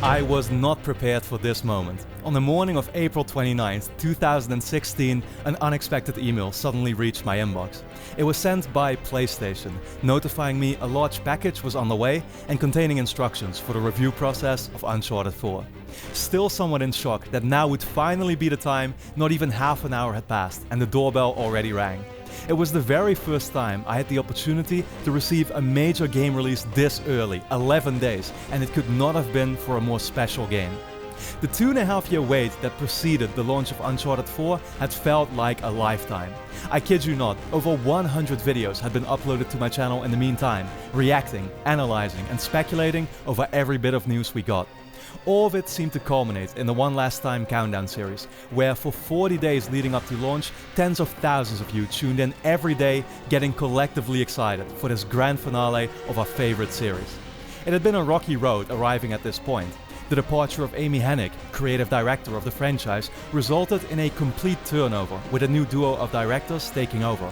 I was not prepared for this moment. On the morning of April 29th, 2016, an unexpected email suddenly reached my inbox. It was sent by PlayStation, notifying me a large package was on the way and containing instructions for the review process of Uncharted 4. Still somewhat in shock that now would finally be the time, not even half an hour had passed and the doorbell already rang. It was the very first time I had the opportunity to receive a major game release this early, 11 days, and it could not have been for a more special game. The 2.5-year wait that preceded the launch of Uncharted 4 had felt like a lifetime. I kid you not, over 100 videos had been uploaded to my channel in the meantime, reacting, analyzing and speculating over every bit of news we got. All of it seemed to culminate in the One Last Time countdown series, where for 40 days leading up to launch, tens of thousands of you tuned in every day, getting collectively excited for this grand finale of our favorite series. It had been a rocky road arriving at this point. The departure of Amy Hennig, creative director of the franchise, resulted in a complete turnover, with a new duo of directors taking over.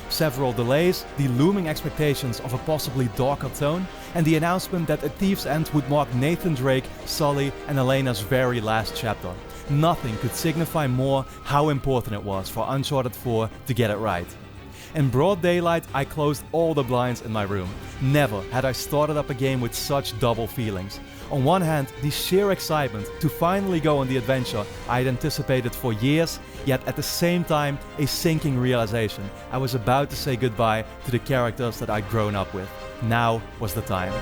Several delays, the looming expectations of a possibly darker tone, and the announcement that A Thief's End would mark Nathan Drake, Sully and Elena's very last chapter. Nothing could signify more how important it was for Uncharted 4 to get it right. In broad daylight, I closed all the blinds in my room. Never had I started up a game with such double feelings. On one hand, the sheer excitement to finally go on the adventure I had anticipated for years, yet at the same time a sinking realization I was about to say goodbye to the characters that I'd grown up with. Now was the time.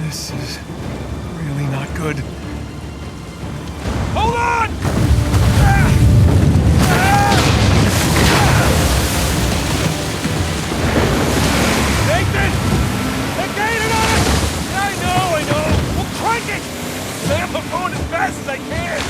This is really not good. Hold on! Nathan! They're gaining on us! I know! We'll crank it! I'm going as fast as I can!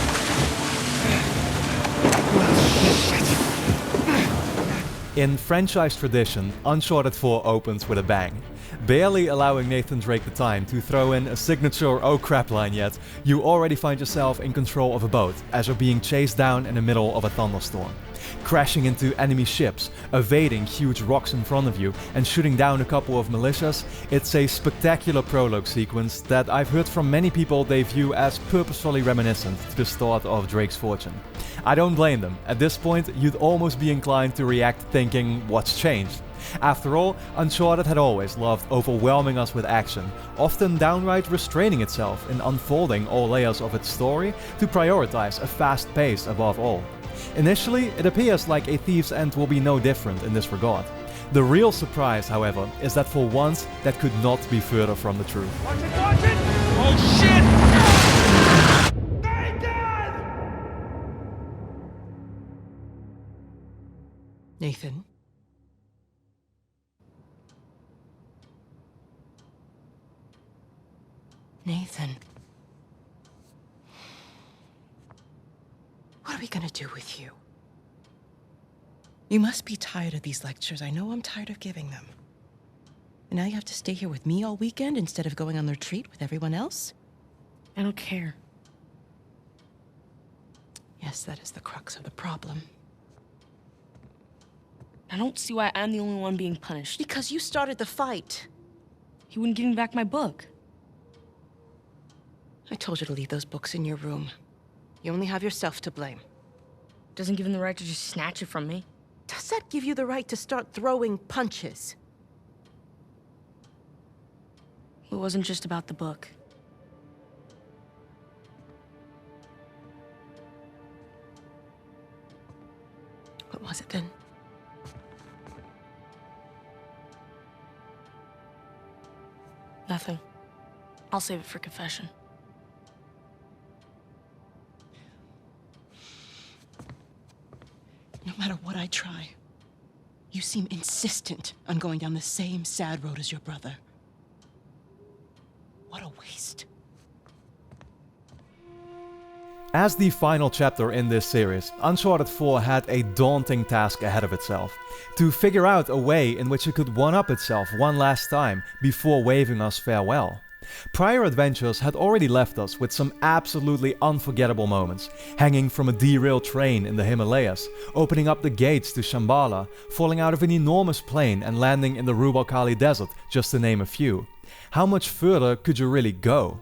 In franchise tradition, Uncharted 4 opens with a bang. Barely allowing Nathan Drake the time to throw in a signature "oh crap" line yet, you already find yourself in control of a boat as you're being chased down in the middle of a thunderstorm. Crashing into enemy ships, evading huge rocks in front of you and shooting down a couple of militias, it's a spectacular prologue sequence that I've heard from many people they view as purposefully reminiscent to the start of Drake's fortune. I don't blame them. At this point, you'd almost be inclined to react thinking, what's changed? After all, Uncharted had always loved overwhelming us with action, often downright restraining itself in unfolding all layers of its story to prioritize a fast pace above all. Initially, it appears like A Thief's End will be no different in this regard. The real surprise, however, is that for once, that could not be further from the truth. Watch it! Oh shit! Nathan? Nathan? What are we gonna do with you? You must be tired of these lectures. I know I'm tired of giving them. And now you have to stay here with me all weekend instead of going on the retreat with everyone else? I don't care. Yes, that is the crux of the problem. I don't see why I'm the only one being punished. Because you started the fight. He wouldn't give me back my book. I told you to leave those books in your room. You only have yourself to blame. Doesn't give him the right to just snatch it from me. Does that give you the right to start throwing punches? It wasn't just about the book. What was it then? Nothing. I'll save it for confession. No matter what I try, you seem insistent on going down the same sad road as your brother. What a waste. As the final chapter in this series, Uncharted 4 had a daunting task ahead of itself. To figure out a way in which it could one-up itself one last time before waving us farewell. Prior adventures had already left us with some absolutely unforgettable moments, hanging from a derailed train in the Himalayas, opening up the gates to Shambhala, falling out of an enormous plane and landing in the Rub al Khali desert, just to name a few. How much further could you really go?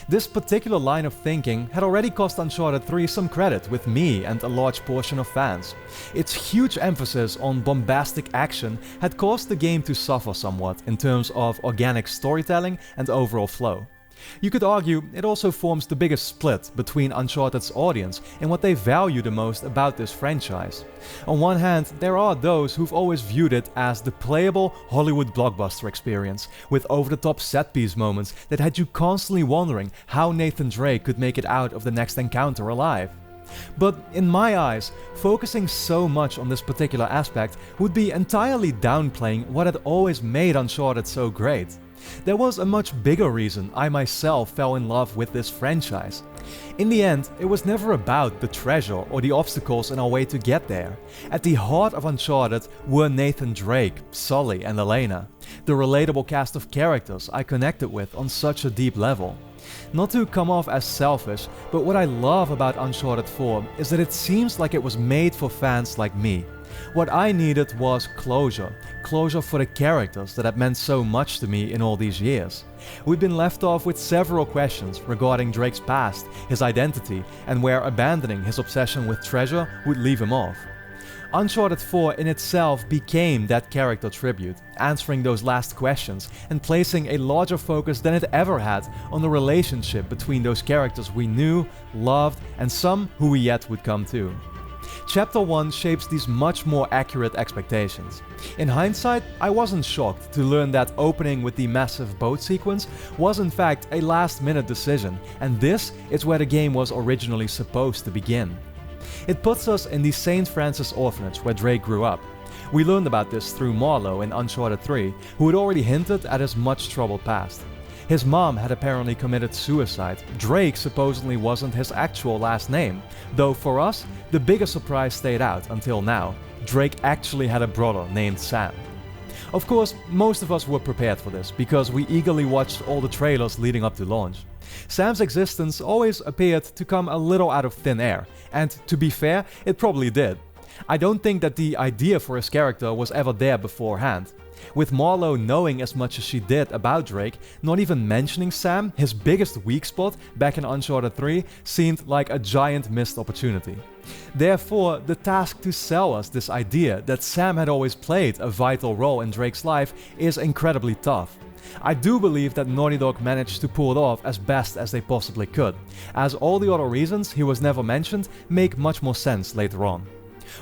This particular line of thinking had already cost Uncharted 3 some credit with me and a large portion of fans. Its huge emphasis on bombastic action had caused the game to suffer somewhat in terms of organic storytelling and overall flow. You could argue it also forms the biggest split between Uncharted's audience and what they value the most about this franchise. On one hand, there are those who've always viewed it as the playable Hollywood blockbuster experience, with over-the-top set-piece moments that had you constantly wondering how Nathan Drake could make it out of the next encounter alive. But in my eyes, focusing so much on this particular aspect would be entirely downplaying what had always made Uncharted so great. There was a much bigger reason I myself fell in love with this franchise. In the end, it was never about the treasure or the obstacles in our way to get there. At the heart of Uncharted were Nathan Drake, Sully and Elena, the relatable cast of characters I connected with on such a deep level. Not to come off as selfish, but what I love about Uncharted 4 is that it seems like it was made for fans like me. What I needed was closure for the characters that had meant so much to me in all these years. We'd been left off with several questions regarding Drake's past, his identity, and where abandoning his obsession with treasure would leave him off. Uncharted 4 in itself became that character tribute, answering those last questions and placing a larger focus than it ever had on the relationship between those characters we knew, loved, and some who we yet would come to. Chapter 1 shapes these much more accurate expectations. In hindsight, I wasn't shocked to learn that opening with the massive boat sequence was in fact a last-minute decision, and this is where the game was originally supposed to begin. It puts us in the St. Francis orphanage where Drake grew up. We learned about this through Marlowe in Uncharted 3, who had already hinted at his much troubled past. His mom had apparently committed suicide. Drake supposedly wasn't his actual last name, though for us, the biggest surprise stayed out until now. Drake actually had a brother named Sam. Of course, most of us were prepared for this, because we eagerly watched all the trailers leading up to launch. Sam's existence always appeared to come a little out of thin air, and to be fair, it probably did. I don't think that the idea for his character was ever there beforehand. With Marlowe knowing as much as she did about Drake, not even mentioning Sam, his biggest weak spot back in Uncharted 3, seemed like a giant missed opportunity. Therefore, the task to sell us this idea that Sam had always played a vital role in Drake's life is incredibly tough. I do believe that Naughty Dog managed to pull it off as best as they possibly could, as all the other reasons he was never mentioned make much more sense later on.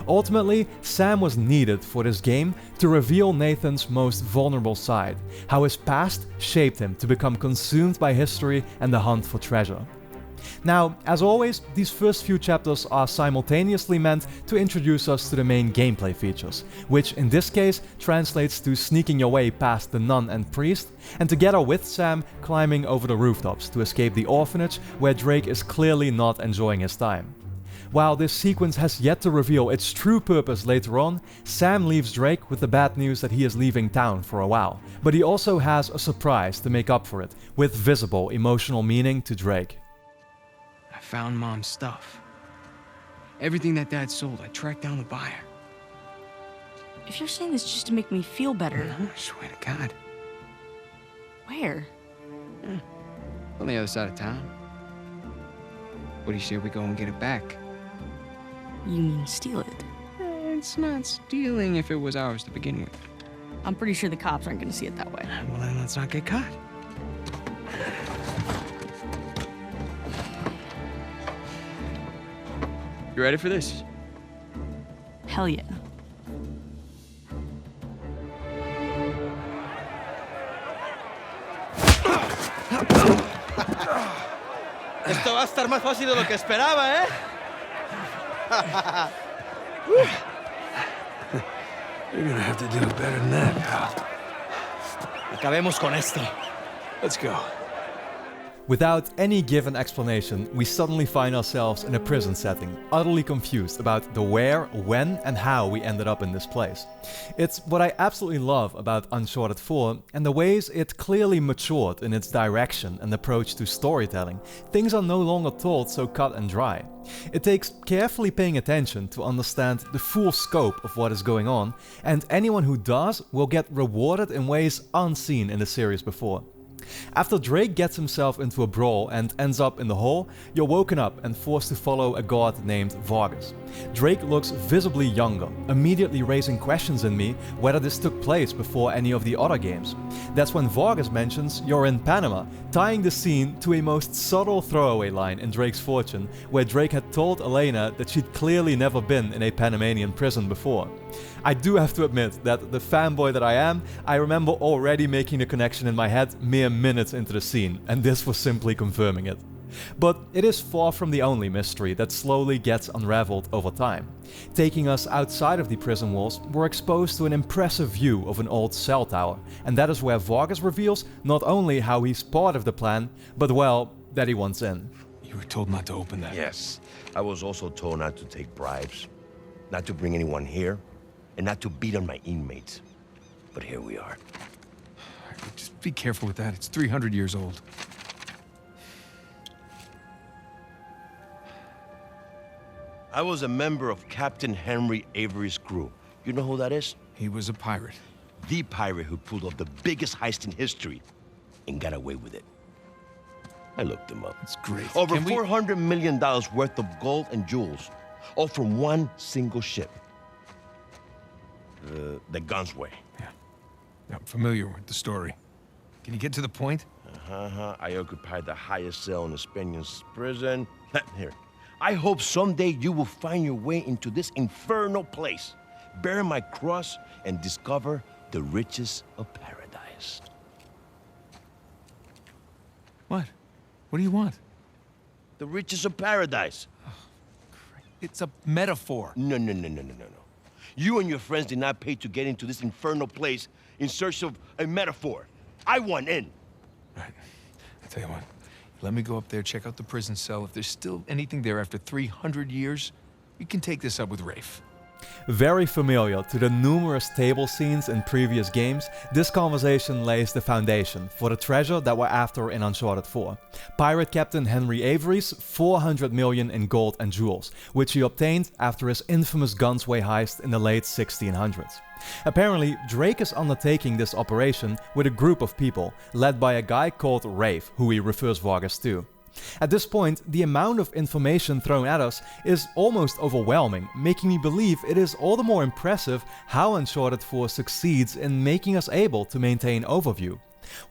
Ultimately, Sam was needed for this game to reveal Nathan's most vulnerable side, how his past shaped him to become consumed by history and the hunt for treasure. Now, as always, these first few chapters are simultaneously meant to introduce us to the main gameplay features, which in this case translates to sneaking your way past the nun and priest, and together with Sam climbing over the rooftops to escape the orphanage where Drake is clearly not enjoying his time. While this sequence has yet to reveal its true purpose later on, Sam leaves Drake with the bad news that he is leaving town for a while, but he also has a surprise to make up for it, with visible emotional meaning to Drake. I found Mom's stuff. Everything that Dad sold, I tracked down the buyer. If you're saying this just to make me feel better... I swear to God. Where? On the other side of town. What do you say we go and get it back? You mean steal it? It's not stealing if it was ours to begin with. I'm pretty sure the cops aren't gonna see it that way. Well, then let's not get caught. You ready for this? Hell yeah. Esto va a estar más fácil de lo que esperaba, ¿eh? You're gonna have to do it better than that, pal. Acabemos con esto. Let's go. Without any given explanation, we suddenly find ourselves in a prison setting, utterly confused about the where, when, and how we ended up in this place. It's what I absolutely love about Uncharted 4 and the ways it clearly matured in its direction and approach to storytelling. Things are no longer told so cut and dry. It takes carefully paying attention to understand the full scope of what is going on, and anyone who does will get rewarded in ways unseen in the series before. After Drake gets himself into a brawl and ends up in the hole, you're woken up and forced to follow a guard named Vargas. Drake looks visibly younger, immediately raising questions in me whether this took place before any of the other games. That's when Vargas mentions you're in Panama, tying the scene to a most subtle throwaway line in Drake's Fortune, where Drake had told Elena that she'd clearly never been in a Panamanian prison before. I do have to admit that the fanboy that I am, I remember already making the connection in my head mere minutes into the scene, and this was simply confirming it. But it is far from the only mystery that slowly gets unraveled over time. Taking us outside of the prison walls, we're exposed to an impressive view of an old cell tower, and that is where Vargas reveals not only how he's part of the plan, but well, that he wants in. You were told not to open that. Yes, I was also told not to take bribes, not to bring anyone here, and not to beat on my inmates. But here we are. Just be careful with that. It's 300 years old. I was a member of Captain Henry Avery's crew. You know who that is? He was a pirate. The pirate who pulled off the biggest heist in history and got away with it. I looked him up. That's great. Over $400 million worth of gold and jewels, all from one single ship. The Gunsway. Yeah. I'm familiar with the story. Can you get to the point? I occupied the highest cell in the Spaniards' prison. Here. I hope someday you will find your way into this infernal place, bear my cross, and discover the riches of paradise. What? What do you want? The riches of paradise. It's a metaphor. No. You and your friends did not pay to get into this infernal place in search of a metaphor. I want in. Right. I'll tell you what. Let me go up there, check out the prison cell. If there's still anything there after 300 years, you can take this up with Rafe. Very familiar to the numerous table scenes in previous games, this conversation lays the foundation for the treasure that we're after in Uncharted 4. Pirate Captain Henry Avery's 400 million in gold and jewels, which he obtained after his infamous Gunsway heist in the late 1600s. Apparently, Drake is undertaking this operation with a group of people, led by a guy called Rafe, who he refers Vargas to. At this point, the amount of information thrown at us is almost overwhelming, making me believe it is all the more impressive how Uncharted 4 succeeds in making us able to maintain overview.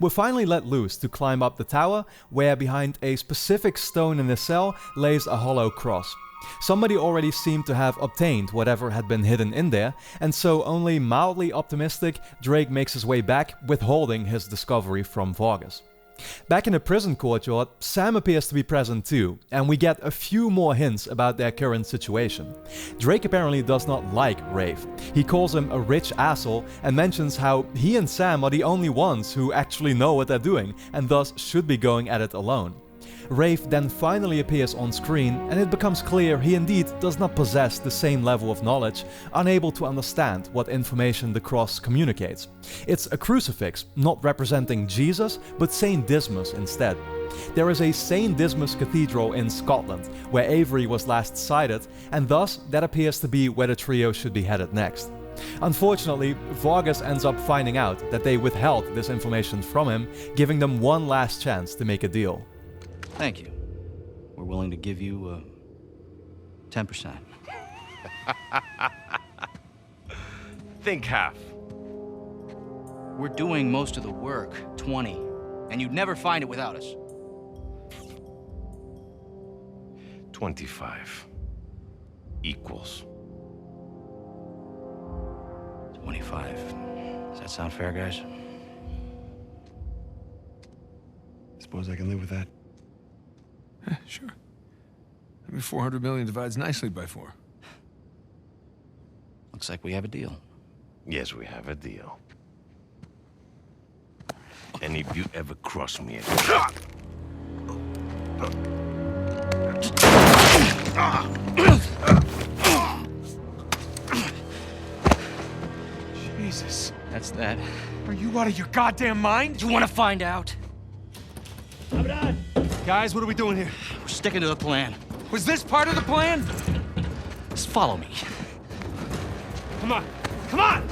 We're finally let loose to climb up the tower, where behind a specific stone in the cell lays a hollow cross. Somebody already seemed to have obtained whatever had been hidden in there, and so only mildly optimistic, Drake makes his way back, withholding his discovery from Vargas. Back in the prison courtyard, Sam appears to be present too, and we get a few more hints about their current situation. Drake apparently does not like Rafe. He calls him a rich asshole and mentions how he and Sam are the only ones who actually know what they're doing, and thus should be going at it alone. Rafe then finally appears on screen, and it becomes clear he indeed does not possess the same level of knowledge, unable to understand what information the cross communicates. It's a crucifix, not representing Jesus, but Saint Dismas instead. There is a Saint Dismas Cathedral in Scotland, where Avery was last sighted, and thus that appears to be where the trio should be headed next. Unfortunately, Vargas ends up finding out that they withheld this information from him, giving them one last chance to make a deal. Thank you. We're willing to give you 10%. Think half. We're doing most of the work, 20, and you'd never find it without us. 25 equals 25. Does that sound fair, guys? It's suppose I can live with that. Sure. I mean, 400 million divides nicely by 4. Looks like we have a deal. Yes, we have a deal. And if you ever cross me again... Jesus. That's that. Are you out of your goddamn mind? You want to find out? Guys, what are we doing here? We're sticking to the plan. Was this part of the plan? Just follow me. Come on. Come on!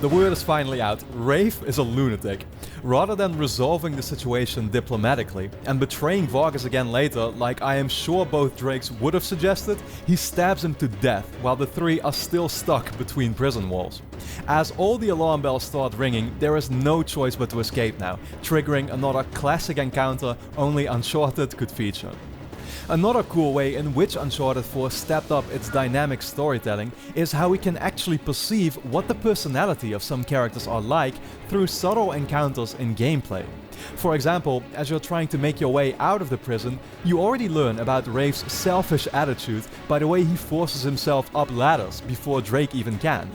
The word is finally out. Rafe is a lunatic. Rather than resolving the situation diplomatically and betraying Vargas again later, like I am sure both Drakes would have suggested, he stabs him to death while the three are still stuck between prison walls. As all the alarm bells start ringing, there is no choice but to escape now, triggering another classic encounter only Uncharted could feature. Another cool way in which Uncharted 4 stepped up its dynamic storytelling is how we can actually perceive what the personality of some characters are like through subtle encounters in gameplay. For example, as you're trying to make your way out of the prison, you already learn about Rafe's selfish attitude by the way he forces himself up ladders before Drake even can.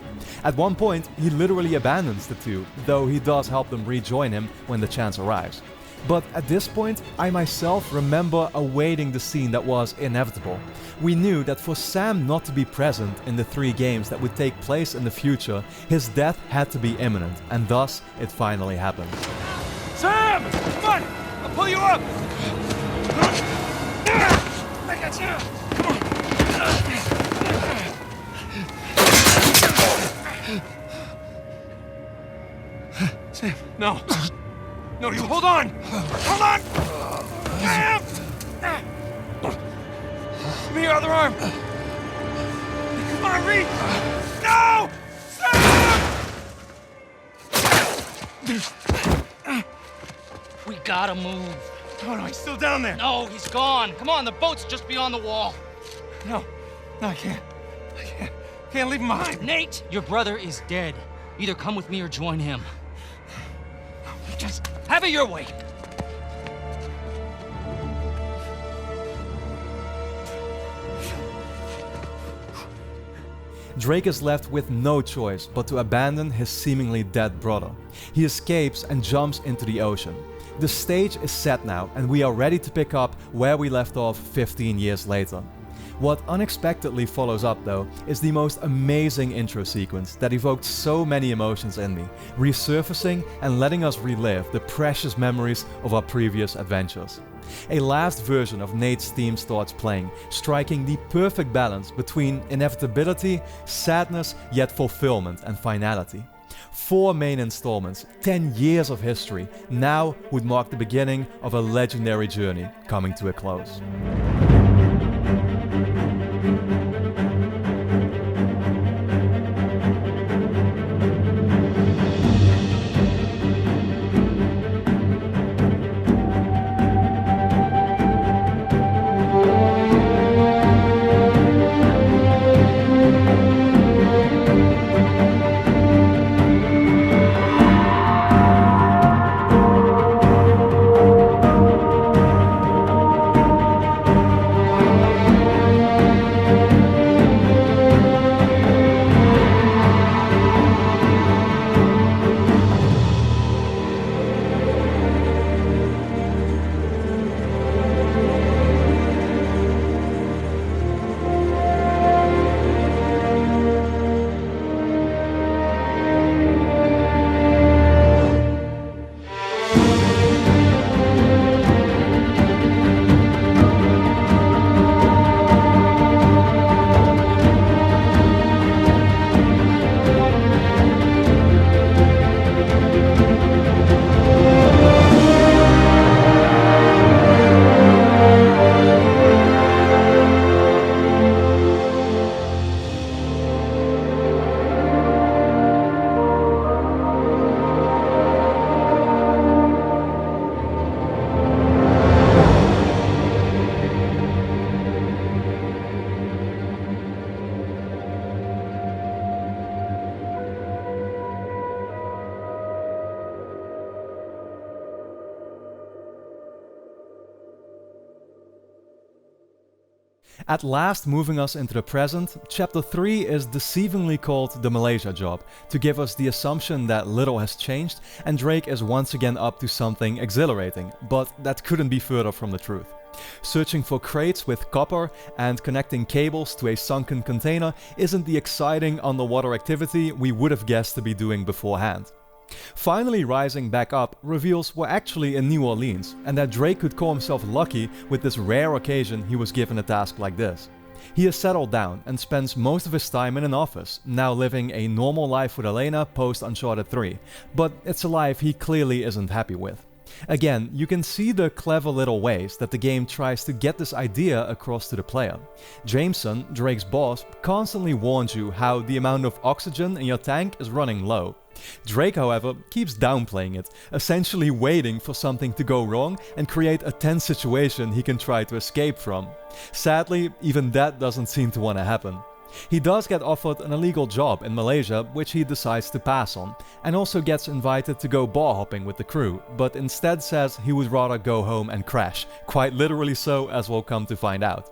At one point, he literally abandons the two, though he does help them rejoin him when the chance arrives. But at this point, I myself remember awaiting the scene that was inevitable. We knew that for Sam not to be present in the 3 games that would take place in the future, his death had to be imminent, and thus it finally happened. Sam! Come on! I'll pull you up! I got you! Sam, no. No, you hold on! Hold on! Sam! Give me your other arm! Come on, reach! No! Sam! We gotta move. Oh, no, he's still down there. No, he's gone. Come on, the boat's just beyond the wall. No, I can't. Can't leave him behind. Nate, your brother is dead. Either come with me or join him. Just have it your way. Drake is left with no choice but to abandon his seemingly dead brother. He escapes and jumps into the ocean. The stage is set now, and we are ready to pick up where we left off 15 years later. What unexpectedly follows up though is the most amazing intro sequence that evoked so many emotions in me, resurfacing and letting us relive the precious memories of our previous adventures. A last version of Nate's theme starts playing, striking the perfect balance between inevitability, sadness, yet fulfillment and finality. 4 main installments, 10 years of history, now would mark the beginning of a legendary journey coming to a close. At last moving us into the present, Chapter 3 is deceivingly called The Malaysia Job, to give us the assumption that little has changed and Drake is once again up to something exhilarating, but that couldn't be further from the truth. Searching for crates with copper and connecting cables to a sunken container isn't the exciting underwater activity we would have guessed to be doing beforehand. Finally rising back up reveals we're actually in New Orleans, and that Drake could call himself lucky with this rare occasion he was given a task like this. He has settled down and spends most of his time in an office, now living a normal life with Elena post Uncharted 3, but it's a life he clearly isn't happy with. Again, you can see the clever little ways that the game tries to get this idea across to the player. Jameson, Drake's boss, constantly warns you how the amount of oxygen in your tank is running low. Drake, however, keeps downplaying it, essentially waiting for something to go wrong and create a tense situation he can try to escape from. Sadly, even that doesn't seem to want to happen. He does get offered an illegal job in Malaysia, which he decides to pass on, and also gets invited to go bar hopping with the crew, but instead says he would rather go home and crash, quite literally so, as we'll come to find out.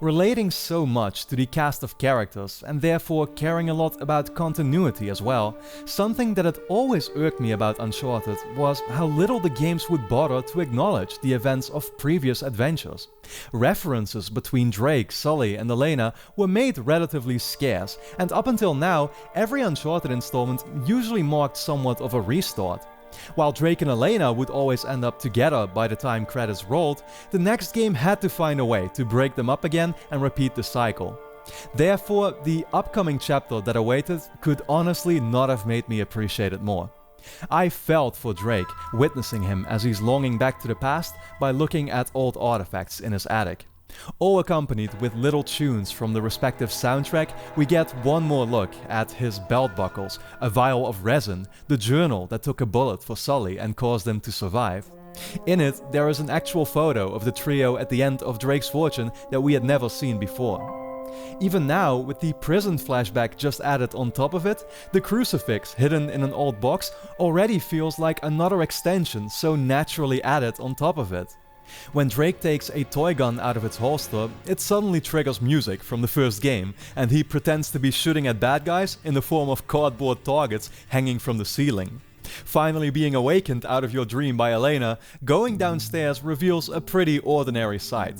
Relating so much to the cast of characters and therefore caring a lot about continuity as well, something that had always irked me about Uncharted was how little the games would bother to acknowledge the events of previous adventures. References between Drake, Sully and Elena were made relatively scarce, and up until now, every Uncharted installment usually marked somewhat of a restart. While Drake and Elena would always end up together by the time credits rolled, the next game had to find a way to break them up again and repeat the cycle. Therefore, the upcoming chapter that awaited could honestly not have made me appreciate it more. I felt for Drake, witnessing him as he's longing back to the past by looking at old artifacts in his attic. All accompanied with little tunes from the respective soundtrack, we get one more look at his belt buckles, a vial of resin, the journal that took a bullet for Sully and caused him to survive. In it, there is an actual photo of the trio at the end of Drake's fortune that we had never seen before. Even now, with the prison flashback just added on top of it, the crucifix hidden in an old box already feels like another extension so naturally added on top of it. When Drake takes a toy gun out of its holster, it suddenly triggers music from the first game, and he pretends to be shooting at bad guys in the form of cardboard targets hanging from the ceiling. Finally being awakened out of your dream by Elena, going downstairs reveals a pretty ordinary sight.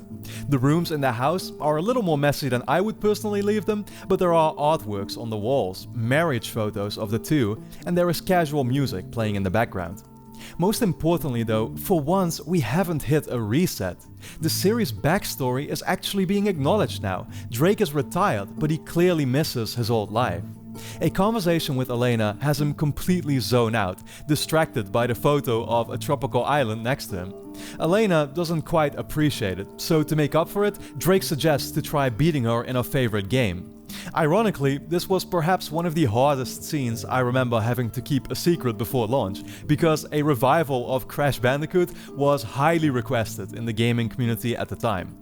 The rooms in the house are a little more messy than I would personally leave them, but there are artworks on the walls, marriage photos of the two, and there is casual music playing in the background. Most importantly though, for once we haven't hit a reset. The series' backstory is actually being acknowledged now. Drake is retired, but he clearly misses his old life. A conversation with Elena has him completely zone out, distracted by the photo of a tropical island next to him. Elena doesn't quite appreciate it, so to make up for it, Drake suggests to try beating her in her favorite game. Ironically, this was perhaps one of the hardest scenes I remember having to keep a secret before launch, because a revival of Crash Bandicoot was highly requested in the gaming community at the time.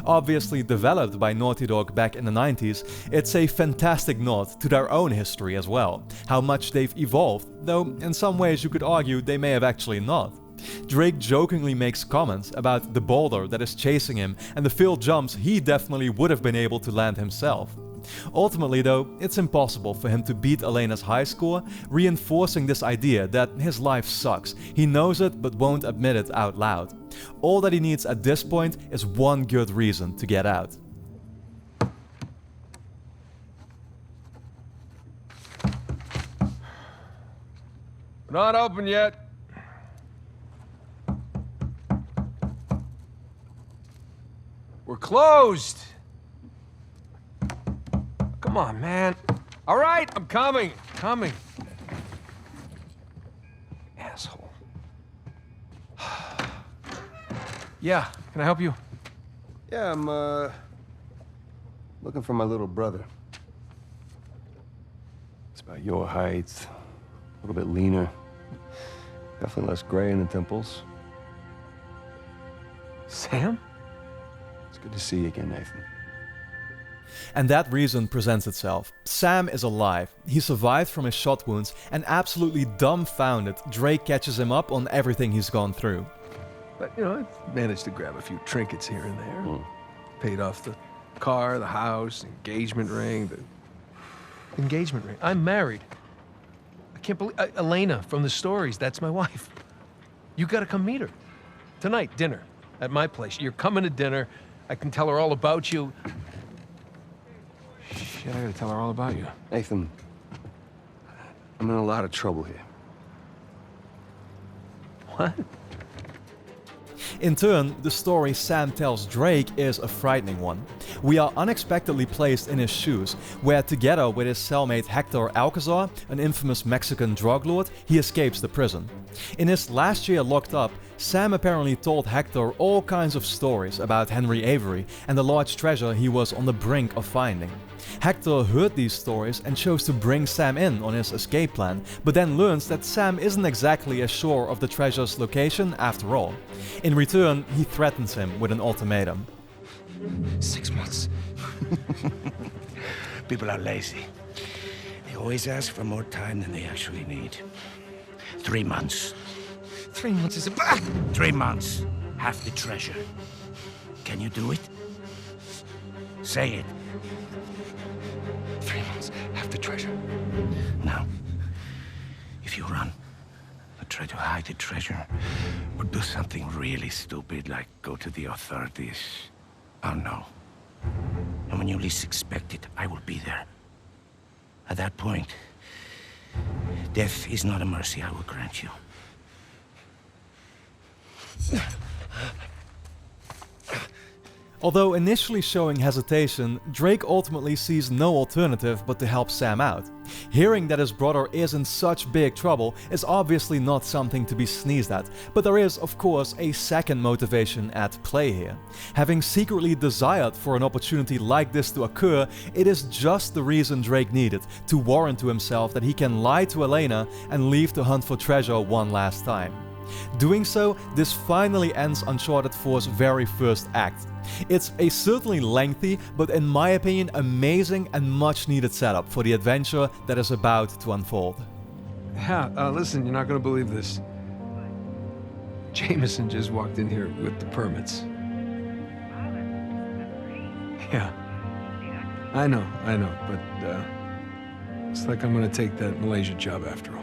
Obviously developed by Naughty Dog back in the 90s, it's a fantastic nod to their own history as well, how much they've evolved, though in some ways you could argue they may have actually not. Drake jokingly makes comments about the boulder that is chasing him and the failed jumps he definitely would have been able to land himself. Ultimately though, it's impossible for him to beat Elena's high score, reinforcing this idea that his life sucks. He knows it but won't admit it out loud. All that he needs at this point is one good reason to get out. We're not open yet. We're closed. Come on, man. All right, I'm coming. Coming. Asshole. Yeah, can I help you? Yeah, I'm, looking for my little brother. It's about your height, a little bit leaner. Definitely less gray in the temples. Sam? It's good to see you again, Nathan. And that reason presents itself. Sam is alive. He survived from his shot wounds, and absolutely dumbfounded, Drake catches him up on everything he's gone through. But, you know, I managed to grab a few trinkets here and there. Paid off the car, the house, engagement ring, the engagement ring. I'm married. I can't believe... Elena from the stories, that's my wife. You gotta come meet her. Tonight, dinner, at my place. You're coming to dinner. I can tell her all about you. Shit, I gotta tell her all about you. Nathan, I'm in a lot of trouble here. What? In turn, the story Sam tells Drake is a frightening one. We are unexpectedly placed in his shoes, where together with his cellmate Hector Alcazar, an infamous Mexican drug lord, he escapes the prison. In his last year locked up, Sam apparently told Hector all kinds of stories about Henry Avery and the large treasure he was on the brink of finding. Hector heard these stories and chose to bring Sam in on his escape plan, but then learns that Sam isn't exactly as sure of the treasure's location after all. In return, he threatens him with an ultimatum. 6 months. People are lazy. They always ask for more time than they actually need. 3 months. 3 months is a... 3 months. Half the treasure. Can you do it? Say it. 3 months. Half the treasure. Now, if you run, or try to hide the treasure, or do something really stupid like go to the authorities, I'll know. And when you least expect it, I will be there. At that point, death is not a mercy I will grant you. Although initially showing hesitation, Drake ultimately sees no alternative but to help Sam out. Hearing that his brother is in such big trouble is obviously not something to be sneezed at, but there is, of course, a second motivation at play here. Having secretly desired for an opportunity like this to occur, it is just the reason Drake needed to warrant to himself that he can lie to Elena and leave to hunt for treasure one last time. Doing so, this finally ends Uncharted 4's very first act. It's a certainly lengthy, but in my opinion amazing and much needed setup for the adventure that is about to unfold. Yeah, listen, you're not gonna believe this. Jameson just walked in here with the permits. Yeah. I know, but it's like I'm gonna take that Malaysia job after all.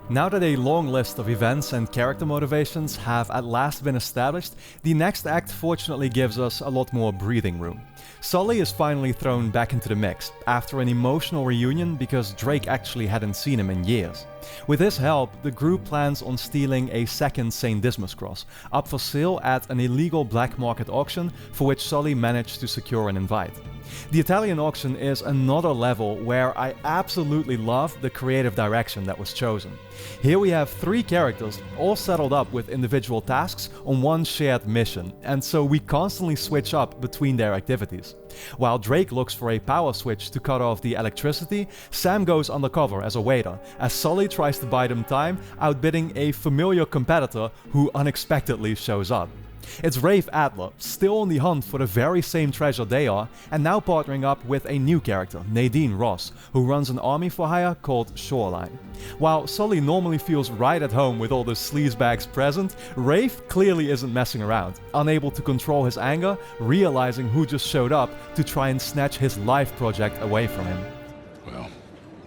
Now that a long list of events and character motivations have at last been established, the next act fortunately gives us a lot more breathing room. Sully is finally thrown back into the mix, after an emotional reunion because Drake actually hadn't seen him in years. With his help, the group plans on stealing a second St. Dismas cross, up for sale at an illegal black market auction for which Sully managed to secure an invite. The Italian auction is another level where I absolutely love the creative direction that was chosen. Here we have 3 characters, all settled up with individual tasks on one shared mission, and so we constantly switch up between their activities. While Drake looks for a power switch to cut off the electricity, Sam goes undercover as a waiter, as Sully tries to buy them time, outbidding a familiar competitor who unexpectedly shows up. It's Rafe Adler, still on the hunt for the very same treasure they are, and now partnering up with a new character, Nadine Ross, who runs an army for hire called Shoreline. While Sully normally feels right at home with all the sleazebags present, Rafe clearly isn't messing around, unable to control his anger, realizing who just showed up to try and snatch his life project away from him. Well,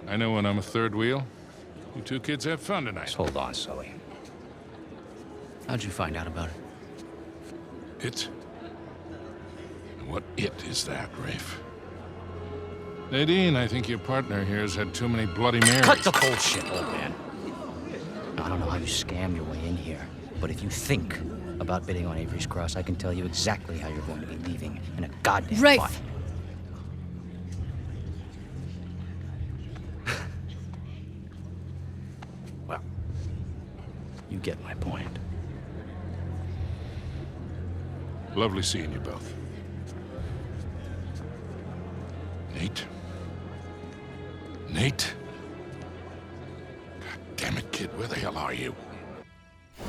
I know when I'm a third wheel. You 2 kids have fun tonight. Just hold on, Sully. How'd you find out about it? It? What it is that, Rafe? Nadine, I think your partner here has had too many Bloody Marys. Cut the bullshit, old man. I don't know how you scammed your way in here, but if you think about bidding on Avery's cross, I can tell you exactly how you're going to be leaving in a goddamn Rafe. fight. Well, you get my point. Lovely seeing you both. Nate? Nate? God damn it, kid, where the hell are you?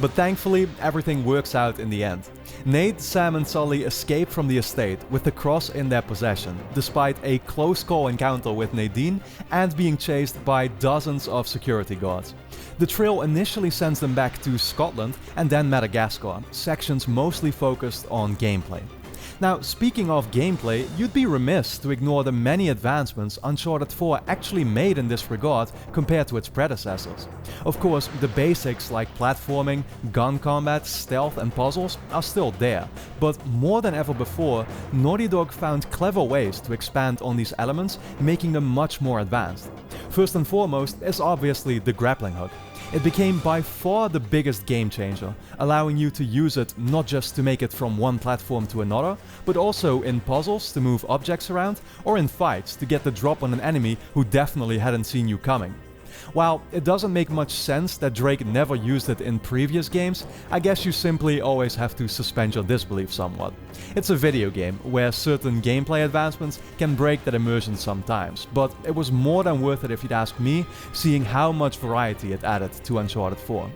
But thankfully, everything works out in the end. Nate, Sam and Sully escape from the estate with the cross in their possession, despite a close call encounter with Nadine and being chased by dozens of security guards. The trail initially sends them back to Scotland and then Madagascar, sections mostly focused on gameplay. Now, speaking of gameplay, you'd be remiss to ignore the many advancements Uncharted 4 actually made in this regard compared to its predecessors. Of course, the basics like platforming, gun combat, stealth and puzzles are still there, but more than ever before, Naughty Dog found clever ways to expand on these elements, making them much more advanced. First and foremost is obviously the grappling hook. It became by far the biggest game changer, allowing you to use it not just to make it from one platform to another, but also in puzzles to move objects around, or in fights to get the drop on an enemy who definitely hadn't seen you coming. While it doesn't make much sense that Drake never used it in previous games, I guess you simply always have to suspend your disbelief somewhat. It's a video game where certain gameplay advancements can break that immersion sometimes, but it was more than worth it if you'd ask me, seeing how much variety it added to Uncharted 4.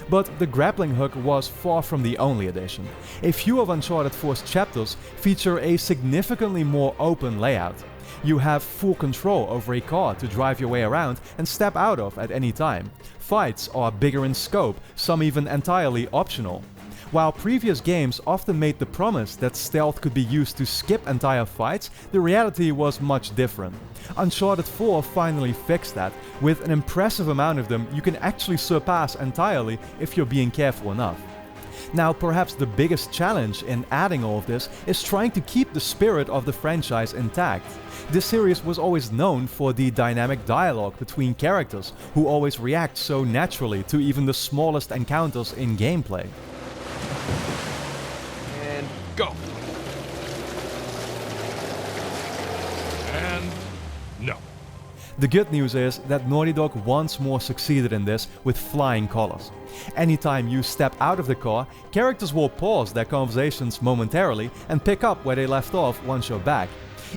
But the grappling hook was far from the only addition. A few of Uncharted 4's chapters feature a significantly more open layout. You have full control over a car to drive your way around and step out of at any time. Fights are bigger in scope, some even entirely optional. While previous games often made the promise that stealth could be used to skip entire fights, the reality was much different. Uncharted 4 finally fixed that. With an impressive amount of them, you can actually surpass entirely if you're being careful enough. Now, perhaps the biggest challenge in adding all of this is trying to keep the spirit of the franchise intact. This series was always known for the dynamic dialogue between characters, who always react so naturally to even the smallest encounters in gameplay. And go. And no. The good news is that Naughty Dog once more succeeded in this with flying colors. Anytime you step out of the car, characters will pause their conversations momentarily and pick up where they left off once you're back.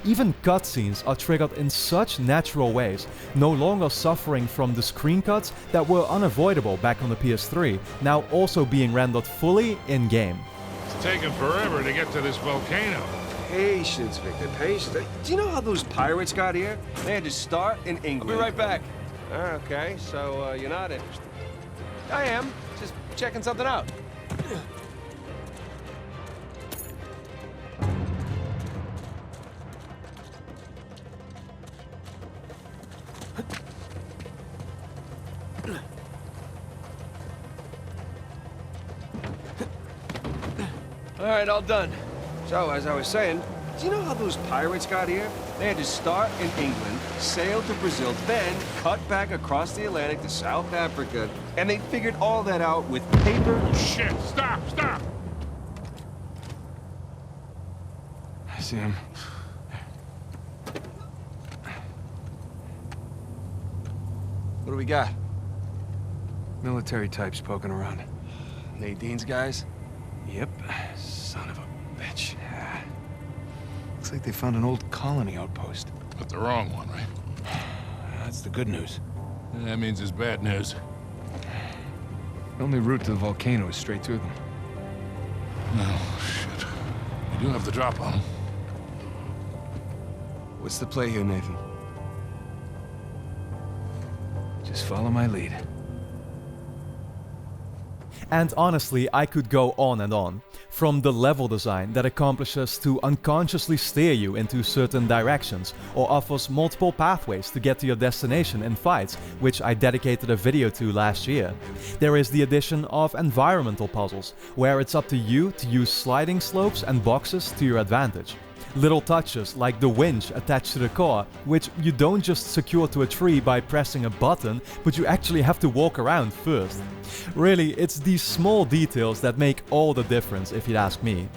Even cutscenes are triggered in such natural ways, no longer suffering from the screen cuts that were unavoidable back on the PS3, now also being rendered fully in-game. It's taken forever to get to this volcano. Patience, Victor, patience. Do you know how those pirates got here? They had to start in England. I'll be right back. Okay, so you're not interested. I am. Just checking something out. All right, all done. So, as I was saying, do you know how those pirates got here? They had to start in England, sail to Brazil, then cut back across the Atlantic to South Africa, and they figured all that out with paper. Shit, stop, stop! I see him. What do we got? Military types poking around. Nadine's guys? Yep. Son of a bitch. Yeah. Looks like they found an old colony outpost. But the wrong one, right? That's the good news. That means it's bad news. The only route to the volcano is straight through them. Oh, shit. We do have the drop on them. What's the play here, Nathan? Just follow my lead. And honestly, I could go on and on. From the level design that accomplishes to unconsciously steer you into certain directions, or offers multiple pathways to get to your destination in fights, which I dedicated a video to last year. There is the addition of environmental puzzles, where it's up to you to use sliding slopes and boxes to your advantage. Little touches like the winch attached to the car, which you don't just secure to a tree by pressing a button, but you actually have to walk around first. Really, it's these small details that make all the difference if you'd ask me.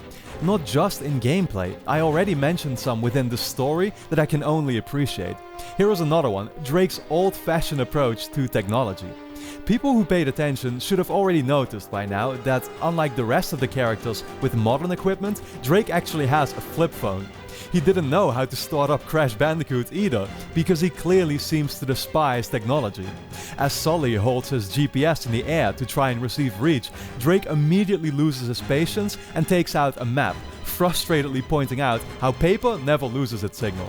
Not just in gameplay, I already mentioned some within the story that I can only appreciate. Here is another one, Drake's old-fashioned approach to technology. People who paid attention should have already noticed by now that, unlike the rest of the characters with modern equipment, Drake actually has a flip phone. He didn't know how to start up Crash Bandicoot either, because he clearly seems to despise technology. As Sully holds his GPS in the air to try and receive reach, Drake immediately loses his patience and takes out a map, frustratedly pointing out how paper never loses its signal.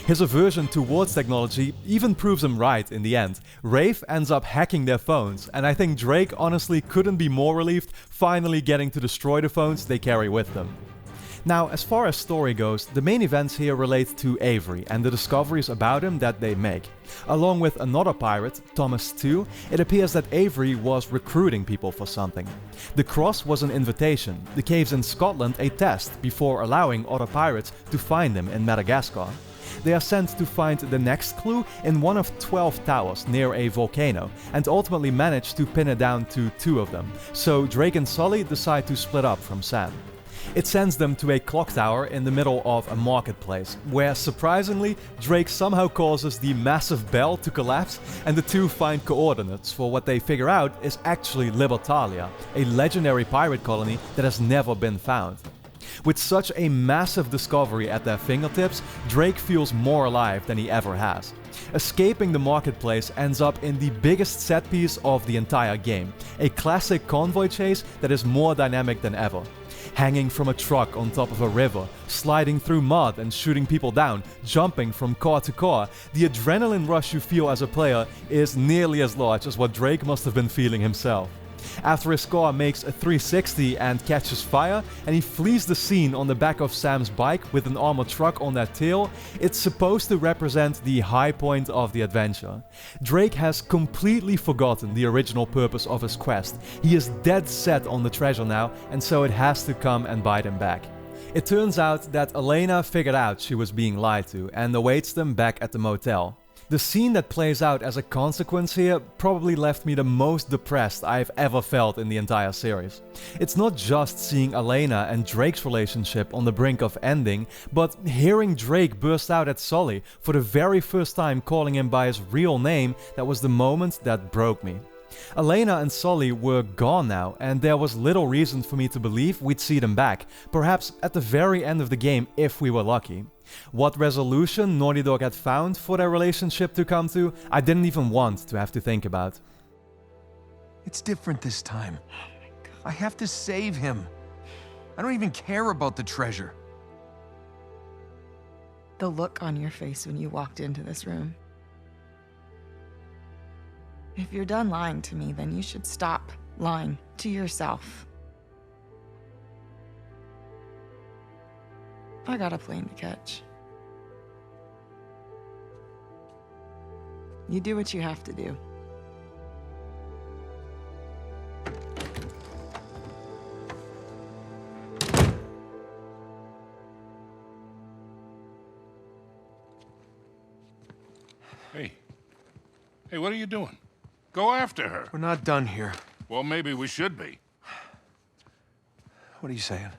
His aversion towards technology even proves him right in the end. Rafe ends up hacking their phones, and I think Drake honestly couldn't be more relieved finally getting to destroy the phones they carry with them. Now, as far as story goes, the main events here relate to Avery and the discoveries about him that they make. Along with another pirate, Thomas II, it appears that Avery was recruiting people for something. The cross was an invitation, the caves in Scotland a test before allowing other pirates to find him in Madagascar. They are sent to find the next clue in one of 12 towers near a volcano, and ultimately manage to pin it down to 2 of them, so Drake and Sully decide to split up from Sam. It sends them to a clock tower in the middle of a marketplace, where surprisingly, Drake somehow causes the massive bell to collapse, and the two find coordinates for what they figure out is actually Libertalia, a legendary pirate colony that has never been found. With such a massive discovery at their fingertips, Drake feels more alive than he ever has. Escaping the marketplace ends up in the biggest set piece of the entire game, a classic convoy chase that is more dynamic than ever. Hanging from a truck on top of a river, sliding through mud and shooting people down, jumping from car to car, the adrenaline rush you feel as a player is nearly as large as what Drake must have been feeling himself. After his car makes a 360 and catches fire, and he flees the scene on the back of Sam's bike with an armored truck on their tail, it's supposed to represent the high point of the adventure. Drake has completely forgotten the original purpose of his quest. He is dead set on the treasure now, and so it has to come and bite him back. It turns out that Elena figured out she was being lied to and awaits them back at the motel. The scene that plays out as a consequence here probably left me the most depressed I've ever felt in the entire series. It's not just seeing Elena and Drake's relationship on the brink of ending, but hearing Drake burst out at Sully for the very first time, calling him by his real name, that was the moment that broke me. Elena and Sully were gone now, and there was little reason for me to believe we'd see them back, perhaps at the very end of the game if we were lucky. What resolution Naughty Dog had found for their relationship to come to, I didn't even want to have to think about. It's different this time. I have to save him. I don't even care about the treasure. The look on your face when you walked into this room. If you're done lying to me, then you should stop lying to yourself. I got a plane to catch. You do what you have to do. Hey, what are you doing? Go after her. We're not done here. Well, maybe we should be. What are you saying?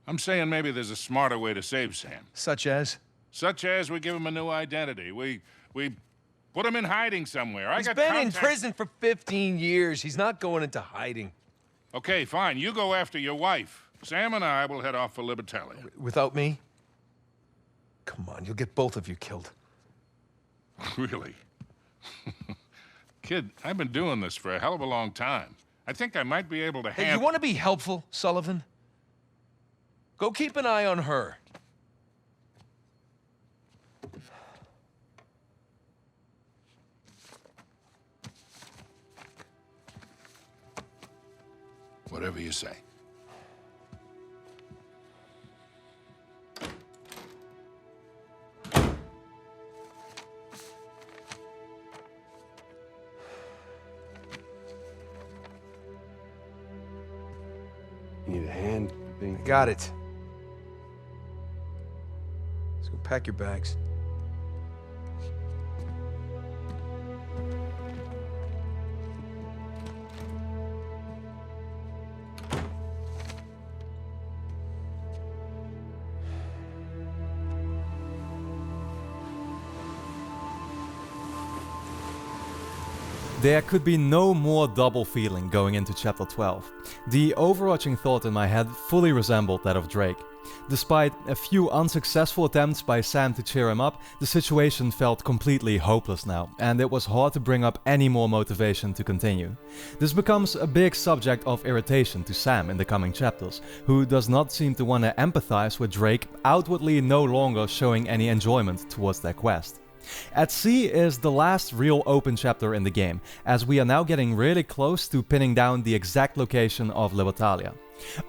I'm saying maybe there's a smarter way to save Sam. Such as? Such as we give him a new identity. We put him in hiding somewhere. He's been in prison for 15 years. He's not going into hiding. Okay, fine. You go after your wife. Sam and I will head off for Libertalia. Without me? Come on, you'll get both of you killed. Really? Kid, I've been doing this for a hell of a long time. I think I might be able to handle... Hey, you want to be helpful, Sullivan? Go keep an eye on her. Whatever you say. You need a hand? I got it. Let's go pack your bags. There could be no more double feeling going into Chapter 12. The overarching thought in my head fully resembled that of Drake. Despite a few unsuccessful attempts by Sam to cheer him up, the situation felt completely hopeless now, and it was hard to bring up any more motivation to continue. This becomes a big subject of irritation to Sam in the coming chapters, who does not seem to want to empathize with Drake, outwardly no longer showing any enjoyment towards their quest. At Sea is the last real open chapter in the game, as we are now getting really close to pinning down the exact location of Libertalia.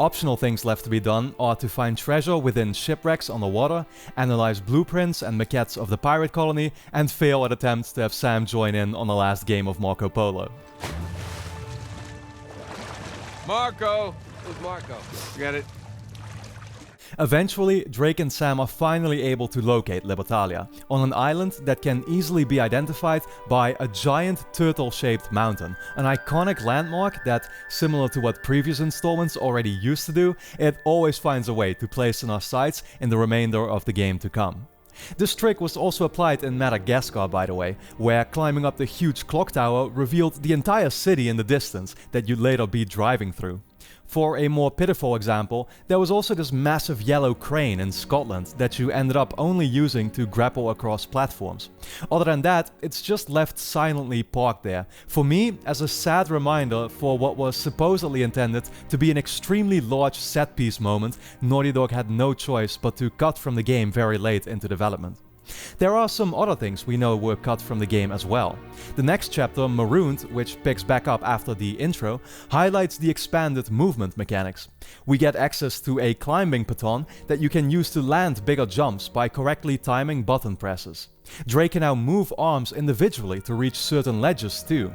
Optional things left to be done are to find treasure within shipwrecks on the water, analyze blueprints and maquettes of the pirate colony, and fail at attempts to have Sam join in on the last game of Marco Polo. Marco! Who's Marco? Get it? Eventually, Drake and Sam are finally able to locate Libertalia, on an island that can easily be identified by a giant turtle-shaped mountain, an iconic landmark that, similar to what previous installments already used to do, it always finds a way to place in our sights in the remainder of the game to come. This trick was also applied in Madagascar, by the way, where climbing up the huge clock tower revealed the entire city in the distance that you'd later be driving through. For a more pitiful example, there was also this massive yellow crane in Scotland that you ended up only using to grapple across platforms. Other than that, it's just left silently parked there, for me as a sad reminder for what was supposedly intended to be an extremely large set-piece moment Naughty Dog had no choice but to cut from the game very late into development. There are some other things we know were cut from the game as well. The next chapter, Marooned, which picks back up after the intro, highlights the expanded movement mechanics. We get access to a climbing baton that you can use to land bigger jumps by correctly timing button presses. Drake can now move arms individually to reach certain ledges too.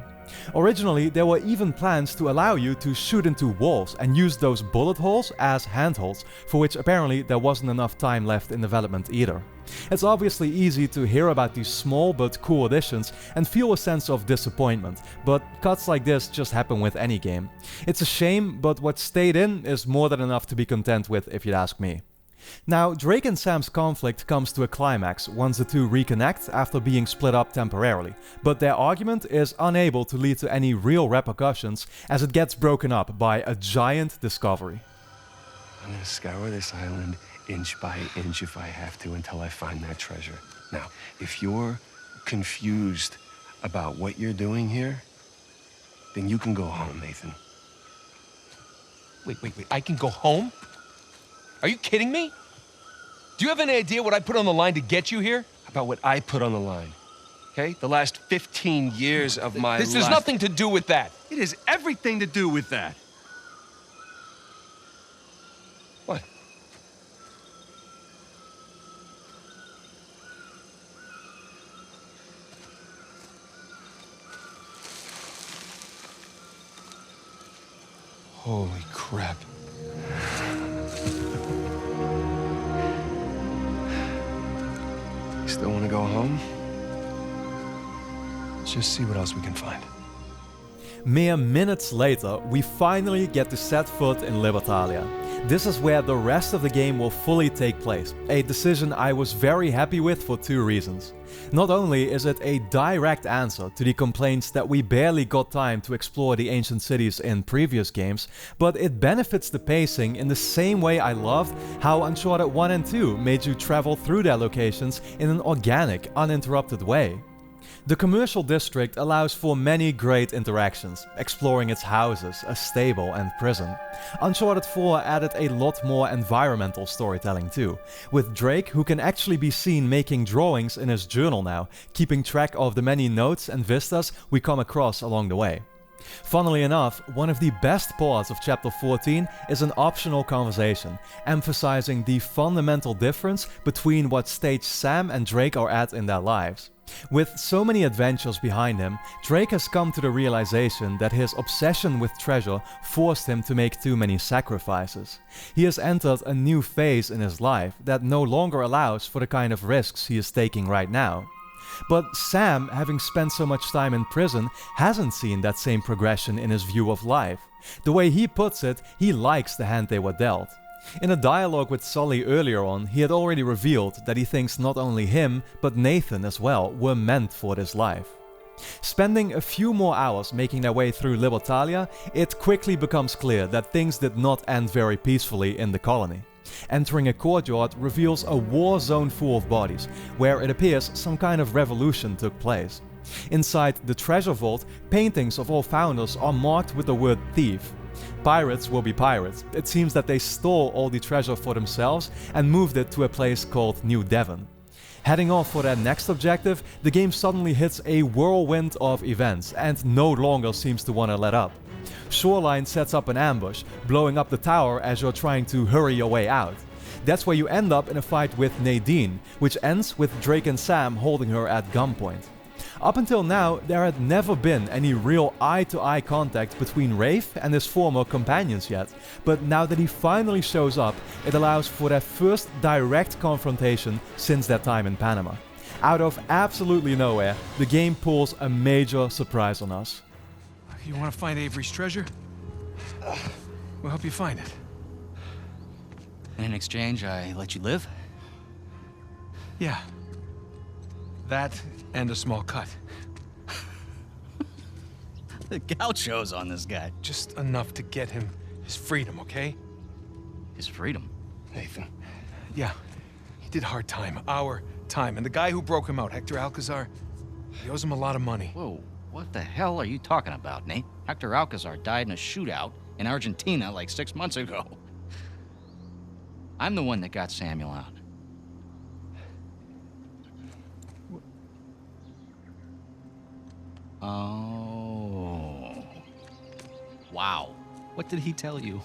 Originally, there were even plans to allow you to shoot into walls and use those bullet holes as handholds, for which apparently there wasn't enough time left in development either. It's obviously easy to hear about these small but cool additions and feel a sense of disappointment, but cuts like this just happen with any game. It's a shame, but what stayed in is more than enough to be content with if you'd ask me. Now, Drake and Sam's conflict comes to a climax once the two reconnect after being split up temporarily, but their argument is unable to lead to any real repercussions as it gets broken up by a giant discovery. I'm gonna scour this island inch by inch if I have to until I find that treasure. Now, if you're confused about what you're doing here, then you can go home, Nathan. Wait, I can go home? Are you kidding me? Do you have any idea what I put on the line to get you here? About what I put on the line, okay? The last 15 years of my life. This has nothing to do with that. It has everything to do with that. What? Holy crap. Still want to go home? Let's just see what else we can find. Mere minutes later, we finally get to set foot in Libertalia. This is where the rest of the game will fully take place, a decision I was very happy with for two reasons. Not only is it a direct answer to the complaints that we barely got time to explore the ancient cities in previous games, but it benefits the pacing in the same way I loved how Uncharted 1 and 2 made you travel through their locations in an organic, uninterrupted way. The commercial district allows for many great interactions, exploring its houses, a stable and prison. Uncharted 4 added a lot more environmental storytelling too, with Drake who can actually be seen making drawings in his journal now, keeping track of the many notes and vistas we come across along the way. Funnily enough, one of the best parts of Chapter 14 is an optional conversation, emphasizing the fundamental difference between what stage Sam and Drake are at in their lives. With so many adventures behind him, Drake has come to the realization that his obsession with treasure forced him to make too many sacrifices. He has entered a new phase in his life that no longer allows for the kind of risks he is taking right now. But Sam, having spent so much time in prison, hasn't seen that same progression in his view of life. The way he puts it, he likes the hand they were dealt. In a dialogue with Sully earlier on, he had already revealed that he thinks not only him, but Nathan as well, were meant for this life. Spending a few more hours making their way through Libertalia, it quickly becomes clear that things did not end very peacefully in the colony. Entering a courtyard reveals a war zone full of bodies, where it appears some kind of revolution took place. Inside the treasure vault, paintings of all founders are marked with the word thief. Pirates will be pirates. It seems that they stole all the treasure for themselves and moved it to a place called New Devon. Heading off for their next objective, the game suddenly hits a whirlwind of events and no longer seems to want to let up. Shoreline sets up an ambush, blowing up the tower as you're trying to hurry your way out. That's where you end up in a fight with Nadine, which ends with Drake and Sam holding her at gunpoint. Up until now, there had never been any real eye-to-eye contact between Rafe and his former companions yet, but now that he finally shows up, it allows for their first direct confrontation since their time in Panama. Out of absolutely nowhere, the game pulls a major surprise on us. You want to find Avery's treasure? We'll help you find it. And in exchange, I let you live? Yeah. That and a small cut. The gauchos on this guy. Just enough to get him his freedom, okay? His freedom? Nathan. Yeah. He did hard time. Our time. And the guy who broke him out, Hector Alcazar, he owes him a lot of money. Whoa. What the hell are you talking about, Nate? Hector Alcazar died in a shootout in Argentina like 6 months ago. I'm the one that got Samuel out. Oh. Wow. What did he tell you?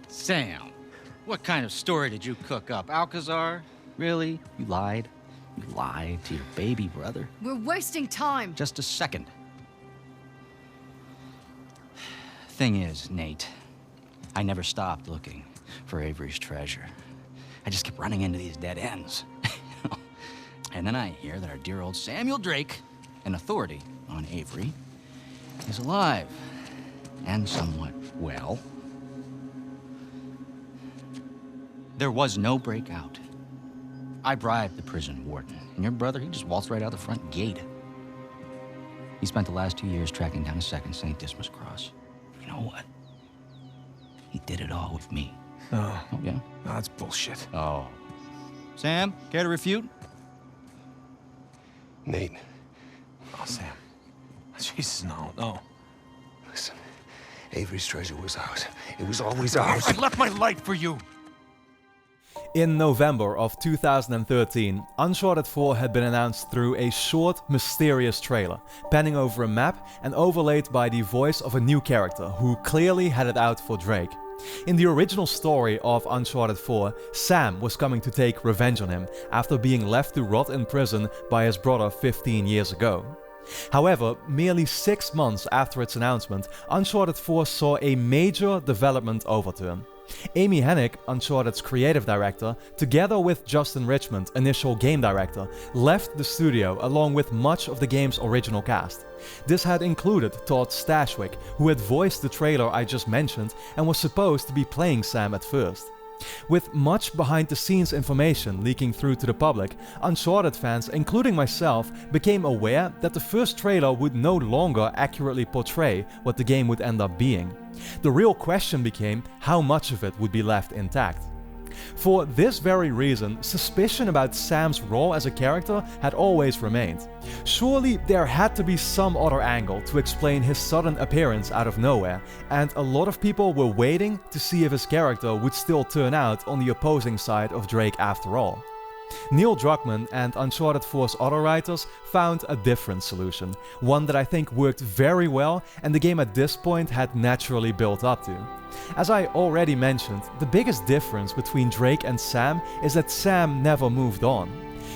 Sam, what kind of story did you cook up? Alcazar? Really? You lied? You lied to your baby brother? We're wasting time. Just a second. Thing is, Nate, I never stopped looking for Avery's treasure. I just kept running into these dead ends. And then I hear that our dear old Samuel Drake, an authority on Avery, is alive and somewhat well. There was no breakout. I bribed the prison warden, and your brother, he just waltzed right out the front gate. He spent the last 2 years tracking down a second St. Dismas cross. You know what? He did it all with me. Oh. Oh, yeah? No, that's bullshit. Oh. Sam, care to refute? Nate. Oh, Sam. Jesus, no. Listen, Avery's treasure was ours. It was always ours. I left my life for you. In November of 2013, Uncharted 4 had been announced through a short, mysterious trailer, panning over a map and overlaid by the voice of a new character who clearly had it out for Drake. In the original story of Uncharted 4, Sam was coming to take revenge on him after being left to rot in prison by his brother 15 years ago. However, merely 6 months after its announcement, Uncharted 4 saw a major development overturn. Amy Hennig, Uncharted's creative director, together with Justin Richmond, initial game director, left the studio along with much of the game's original cast. This had included Todd Stashwick, who had voiced the trailer I just mentioned and was supposed to be playing Sam at first. With much behind-the-scenes information leaking through to the public, Uncharted fans, including myself, became aware that the first trailer would no longer accurately portray what the game would end up being. The real question became how much of it would be left intact. For this very reason, suspicion about Sam's role as a character had always remained. Surely there had to be some other angle to explain his sudden appearance out of nowhere, and a lot of people were waiting to see if his character would still turn out on the opposing side of Drake after all. Neil Druckmann and Uncharted 4's other writers found a different solution, one that I think worked very well and the game at this point had naturally built up to. As I already mentioned, the biggest difference between Drake and Sam is that Sam never moved on.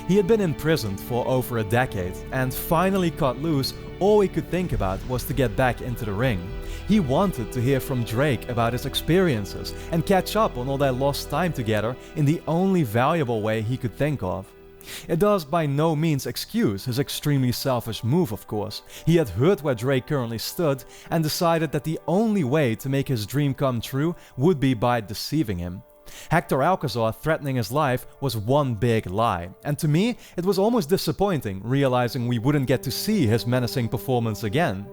He had been imprisoned for over a decade, and finally cut loose, all he could think about was to get back into the ring. He wanted to hear from Drake about his experiences and catch up on all their lost time together in the only valuable way he could think of. It does by no means excuse his extremely selfish move, of course. He had heard where Drake currently stood and decided that the only way to make his dream come true would be by deceiving him. Hector Alcazar threatening his life was one big lie, and to me it was almost disappointing realizing we wouldn't get to see his menacing performance again.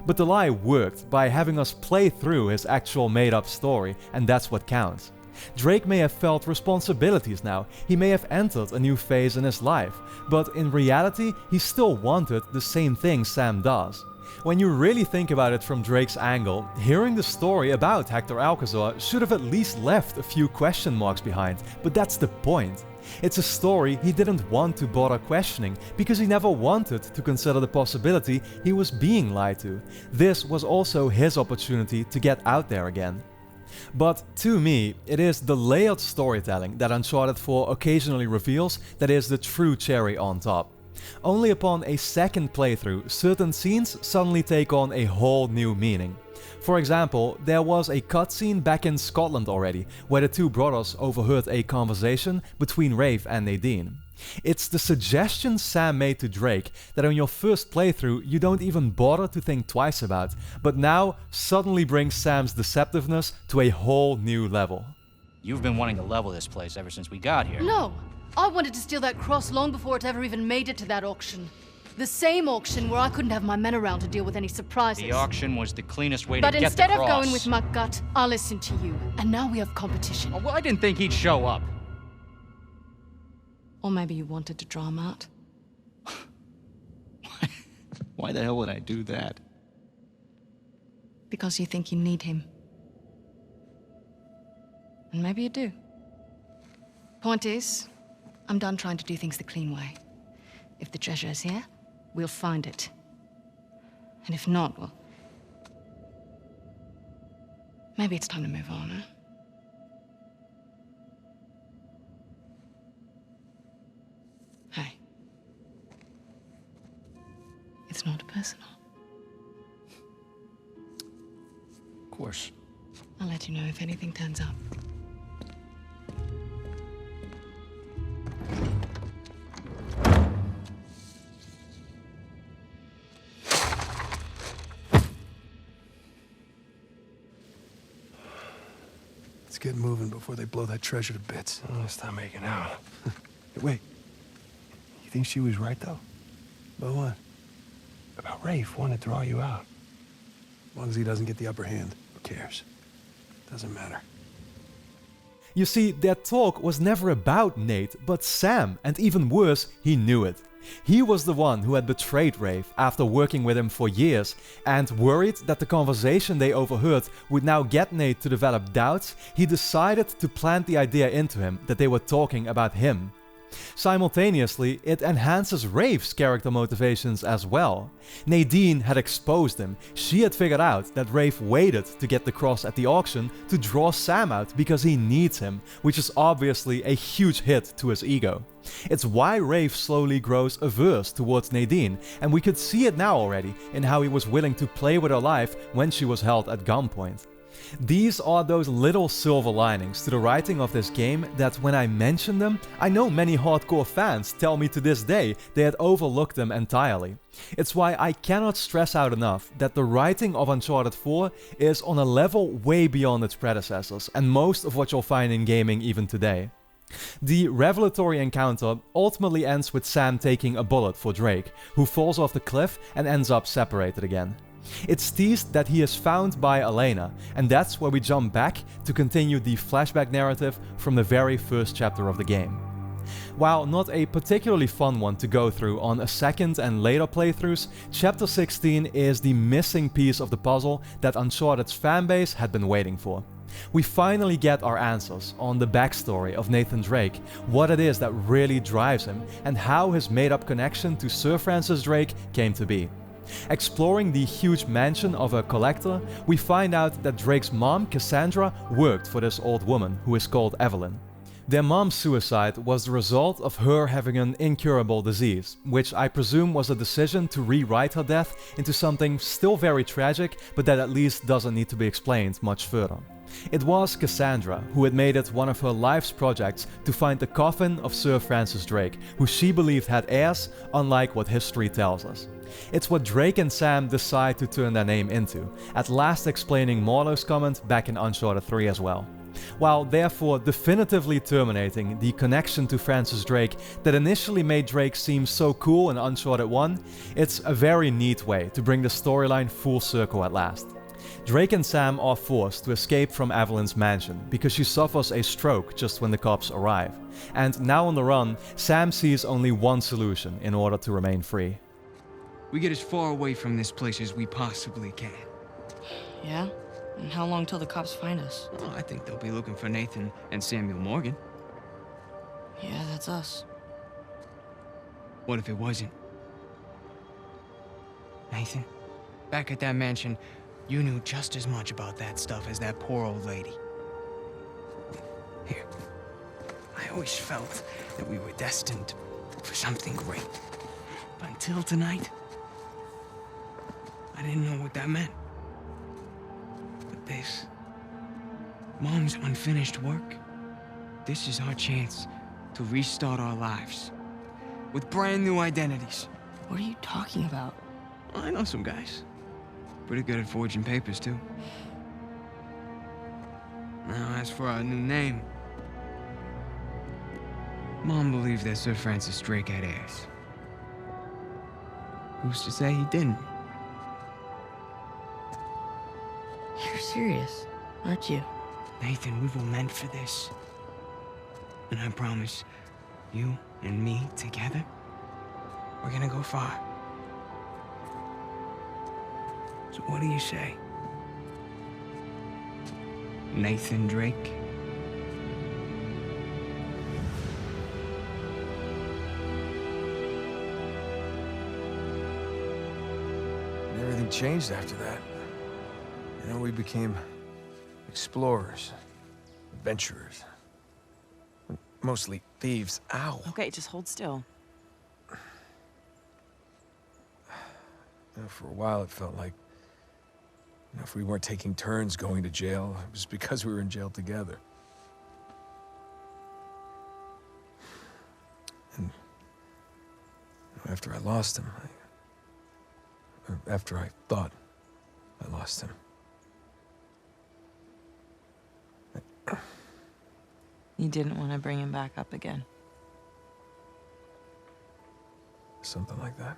But the lie worked by having us play through his actual made-up story, and that's what counts. Drake may have felt responsibilities now, he may have entered a new phase in his life, but in reality he still wanted the same thing Sam does. When you really think about it from Drake's angle, hearing the story about Hector Alcazar should have at least left a few question marks behind, but that's the point. It's a story he didn't want to bother questioning because he never wanted to consider the possibility he was being lied to. This was also his opportunity to get out there again. But to me, it is the layered storytelling that Uncharted 4 occasionally reveals that is the true cherry on top. Only upon a second playthrough, certain scenes suddenly take on a whole new meaning. For example, there was a cutscene back in Scotland already, where the two brothers overheard a conversation between Rafe and Nadine. It's the suggestion Sam made to Drake that on your first playthrough you don't even bother to think twice about, but now suddenly brings Sam's deceptiveness to a whole new level. You've been wanting to level this place ever since we got here. No! I wanted to steal that cross long before it ever even made it to that auction. The same auction where I couldn't have my men around to deal with any surprises. The auction was the cleanest way to get the cross. But instead of going with my gut, I listened to you. And now we have competition. Oh, well, I didn't think he'd show up. Or maybe you wanted to draw him out. Why the hell would I do that? Because you think you need him. And maybe you do. Point is, I'm done trying to do things the clean way. If the treasure is here, we'll find it. And if not, well... maybe it's time to move on, huh? Hey. It's not personal. Of course. I'll let you know if anything turns up. Let's get moving before they blow that treasure to bits. Oh, stop making out. Wait. You think she was right, though? About what? About Rafe wanting to draw you out. As long as he doesn't get the upper hand, who cares? Doesn't matter. You see, their talk was never about Nate, but Sam, and even worse, he knew it. He was the one who had betrayed Rafe after working with him for years, and worried that the conversation they overheard would now get Nate to develop doubts, he decided to plant the idea into him that they were talking about him. Simultaneously, it enhances Rafe's character motivations as well. Nadine had exposed him. She had figured out that Rafe waited to get the cross at the auction to draw Sam out because he needs him, which is obviously a huge hit to his ego. It's why Rafe slowly grows averse towards Nadine, and we could see it now already in how he was willing to play with her life when she was held at gunpoint. These are those little silver linings to the writing of this game that when I mention them, I know many hardcore fans tell me to this day they had overlooked them entirely. It's why I cannot stress out enough that the writing of Uncharted 4 is on a level way beyond its predecessors and most of what you'll find in gaming even today. The revelatory encounter ultimately ends with Sam taking a bullet for Drake, who falls off the cliff and ends up separated again. It's teased that he is found by Elena, and that's where we jump back to continue the flashback narrative from the very first chapter of the game. While not a particularly fun one to go through on a second and later playthroughs, Chapter 16 is the missing piece of the puzzle that Uncharted's fanbase had been waiting for. We finally get our answers on the backstory of Nathan Drake, what it is that really drives him, and how his made-up connection to Sir Francis Drake came to be. Exploring the huge mansion of a collector, we find out that Drake's mom, Cassandra, worked for this old woman who is called Evelyn. Their mom's suicide was the result of her having an incurable disease, which I presume was a decision to rewrite her death into something still very tragic, but that at least doesn't need to be explained much further. It was Cassandra who had made it one of her life's projects to find the coffin of Sir Francis Drake, who she believed had heirs, unlike what history tells us. It's what Drake and Sam decide to turn their name into, at last explaining Marlowe's comment back in Uncharted 3 as well. While therefore definitively terminating the connection to Francis Drake that initially made Drake seem so cool in Uncharted 1, it's a very neat way to bring the storyline full circle at last. Drake and Sam are forced to escape from Evelyn's mansion because she suffers a stroke just when the cops arrive. And now on the run, Sam sees only one solution in order to remain free. We get as far away from this place as we possibly can. Yeah? And how long till the cops find us? Oh, I think they'll be looking for Nathan and Samuel Morgan. Yeah, that's us. What if it wasn't? Nathan, back at that mansion, you knew just as much about that stuff as that poor old lady. Here. I always felt that we were destined for something great. But until tonight, I didn't know what that meant. But this, Mom's unfinished work, this is our chance to restart our lives with brand new identities. What are you talking about? Well, I know some guys. Pretty good at forging papers, too. Now, as for our new name, Mom believed that Sir Francis Drake had heirs. Who's to say he didn't? You're serious, aren't you? Nathan, we were meant for this. And I promise, you and me together, we're gonna go far. So what do you say? Nathan Drake? And everything changed after that. You know, we became explorers, adventurers. Mostly thieves. Ow. Okay, just hold still. You know, for a while, it felt like, you know, if we weren't taking turns going to jail, it was because we were in jail together. And after I lost him, or after I thought I lost him, You didn't want to bring him back up again. something like that.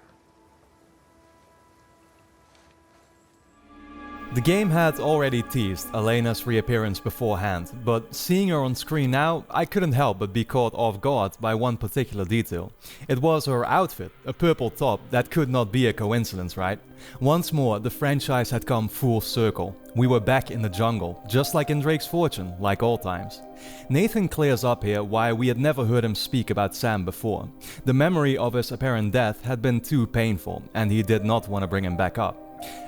The game had already teased Elena'S reappearance beforehand, but seeing her on screen now, I couldn't help but be caught off guard by one particular detail. It was her outfit, a purple top. That could not be a coincidence, right? Once more, the franchise had come full circle. We were back in the jungle, just like in Drake's Fortune, like old times. Nathan clears up here why we had never heard him speak about Sam before. The memory of his apparent death had been too painful, and he did not want to bring him back up.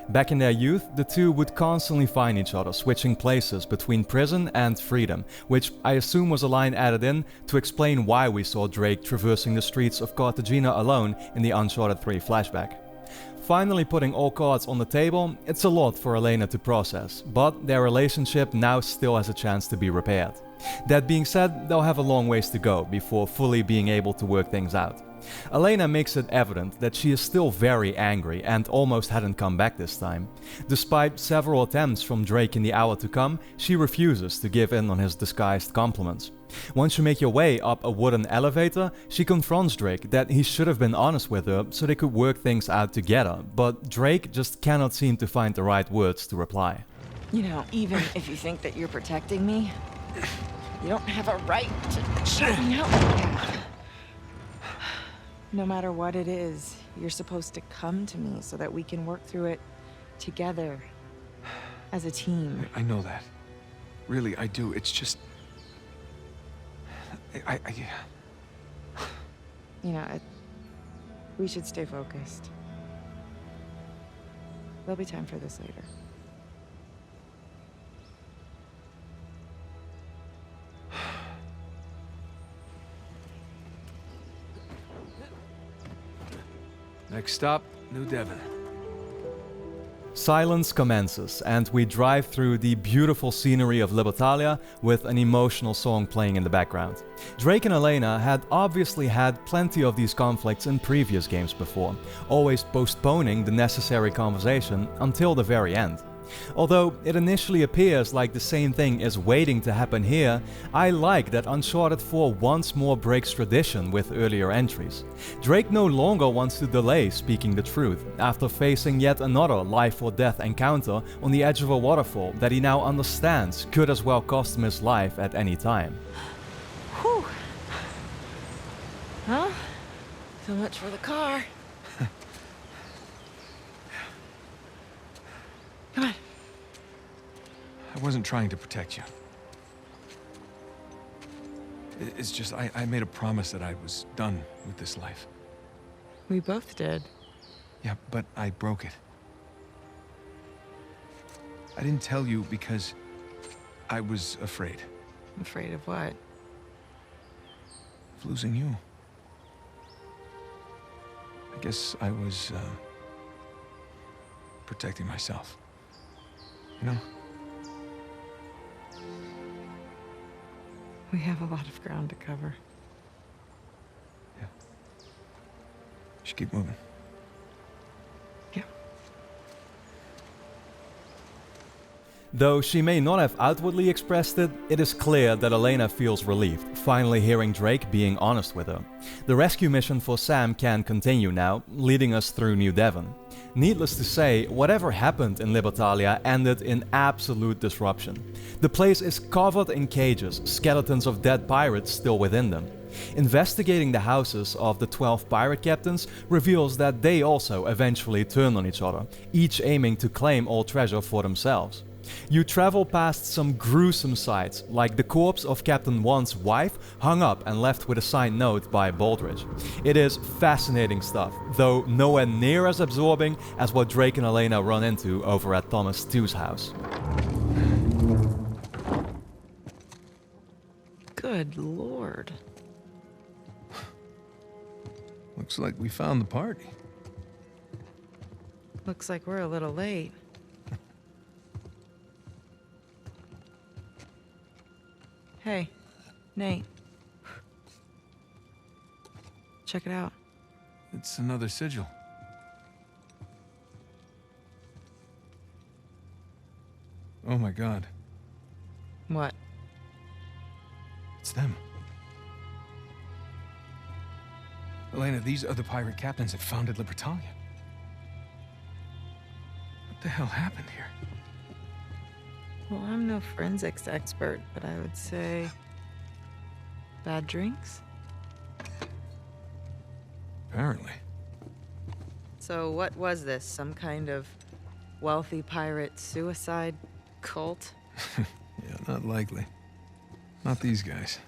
Back in their youth, the two would constantly find each other, switching places between prison and freedom, which I assume was a line added in to explain why we saw Drake traversing the streets of Cartagena alone in the Uncharted 3 flashback. Finally putting all cards on the table, it's a lot for Elena to process, but their relationship now still has a chance to be repaired. That being said, they'll have a long ways to go before fully being able to work things out. Elena makes it evident that she is still very angry and almost hadn't come back this time. Despite several attempts from Drake in the hour to come, she refuses to give in on his disguised compliments. Once you make your way up a wooden elevator, she confronts Drake that he should have been honest with her so they could work things out together, but Drake just cannot seem to find the right words to reply. You know, even if you think that you're protecting me, you don't have a right to shoot me out. No matter what it is, you're supposed to come to me so that we can work through it together as a team. I know that. Really, I do. It's just... You know, we should stay focused. There'll be time for this later. Next stop, New Devon. Silence commences, and we drive through the beautiful scenery of Libertalia with an emotional song playing in the background. Drake and Elena had obviously had plenty of these conflicts in previous games before, always postponing the necessary conversation until the very end. Although it initially appears like the same thing is waiting to happen here, I like that Uncharted 4 once more breaks tradition with earlier entries. Drake no longer wants to delay speaking the truth, after facing yet another life or death encounter on the edge of a waterfall that he now understands could as well cost him his life at any time. Whew. Huh? So much for the car. Come on. I wasn't trying to protect you. It's just, I made a promise that I was done with this life. We both did. Yeah, but I broke it. I didn't tell you because I was afraid. Afraid of what? Of losing you. I guess I was, protecting myself. You know? We have a lot of ground to cover. Yeah. Should keep moving. Yeah. Though she may not have outwardly expressed it, it is clear that Elena feels relieved, finally hearing Drake being honest with her. The rescue mission for Sam can continue now, leading us through New Devon. Needless to say, whatever happened in Libertalia ended in absolute disruption. The place is covered in cages, skeletons of dead pirates still within them. Investigating the houses of the 12 pirate captains reveals that they also eventually turn on each other, each aiming to claim all treasure for themselves. You travel past some gruesome sights, like the corpse of Captain 1's wife hung up and left with a signed note by Baldridge. It is fascinating stuff, though nowhere near as absorbing as what Drake and Elena run into over at Thomas 2's house. Good lord. Looks like we found the party. Looks like we're a little late. Hey, Nate. Check it out. It's another sigil. Oh my god. What? It's them. Elena, these are the pirate captains that founded Libertalia. What the hell happened here? Well, I'm no forensics expert, but I would say bad drinks? Apparently. So what was this? Some kind of wealthy pirate suicide cult? Yeah, not likely. Not these guys.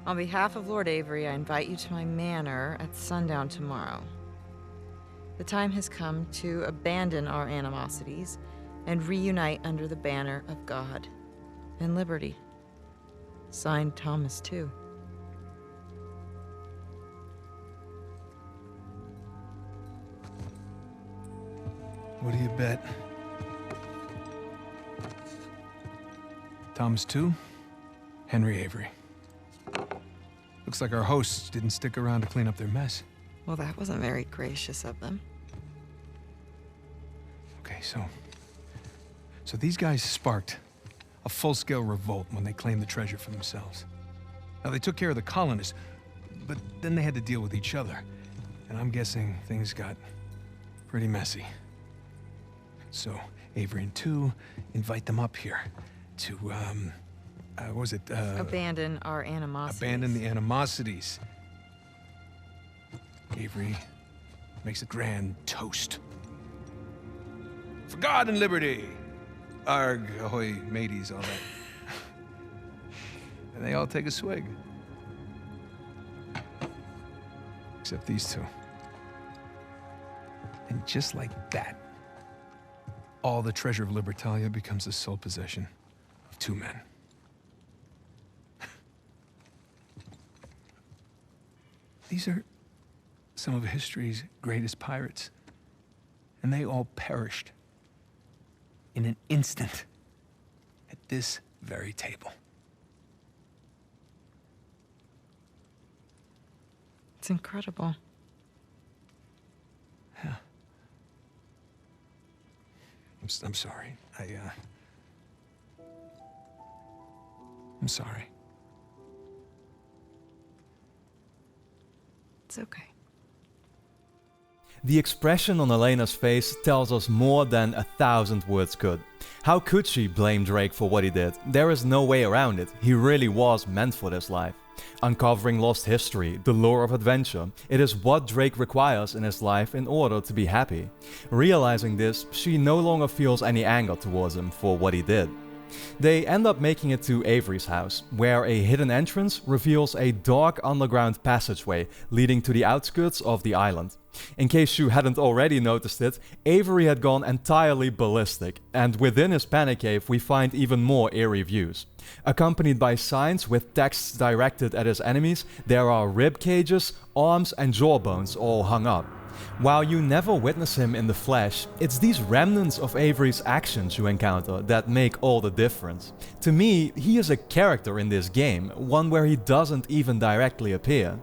On behalf of Lord Avery, I invite you to my manor at sundown tomorrow. The time has come to abandon our animosities and reunite under the banner of God and liberty. Signed, Thomas 2. What do you bet? Thomas 2, Henry Avery. Looks like our hosts didn't stick around to clean up their mess. Well, that wasn't very gracious of them. Okay, so these guys sparked a full-scale revolt when they claimed the treasure for themselves. Now, they took care of the colonists, but then they had to deal with each other. And I'm guessing things got pretty messy. So, Avery and 2 invite them up here to, abandon our animosities. Abandon the animosities. Avery makes a grand toast. For God and liberty! Arg, ahoy, mateys, all that. And they all take a swig. Except these two. And just like that, all the treasure of Libertalia becomes the sole possession of 2 men. These are some of history's greatest pirates, and they all perished in an instant at this very table. It's incredible. I'm sorry. I'm sorry. It's okay. The expression on Elena's face tells us more than 1,000 words could. How could she blame Drake for what he did? There is no way around it. He really was meant for this life. Uncovering lost history, the lure of adventure, it is what Drake requires in his life in order to be happy. Realizing this, she no longer feels any anger towards him for what he did. They end up making it to Avery's house, where a hidden entrance reveals a dark underground passageway leading to the outskirts of the island. In case you hadn't already noticed it, Avery had gone entirely ballistic, and within his panic cave we find even more eerie views. Accompanied by signs with texts directed at his enemies, there are rib cages, arms and jawbones all hung up. While you never witness him in the flesh, it's these remnants of Avery's actions you encounter that make all the difference. To me, he is a character in this game, one where he doesn't even directly appear.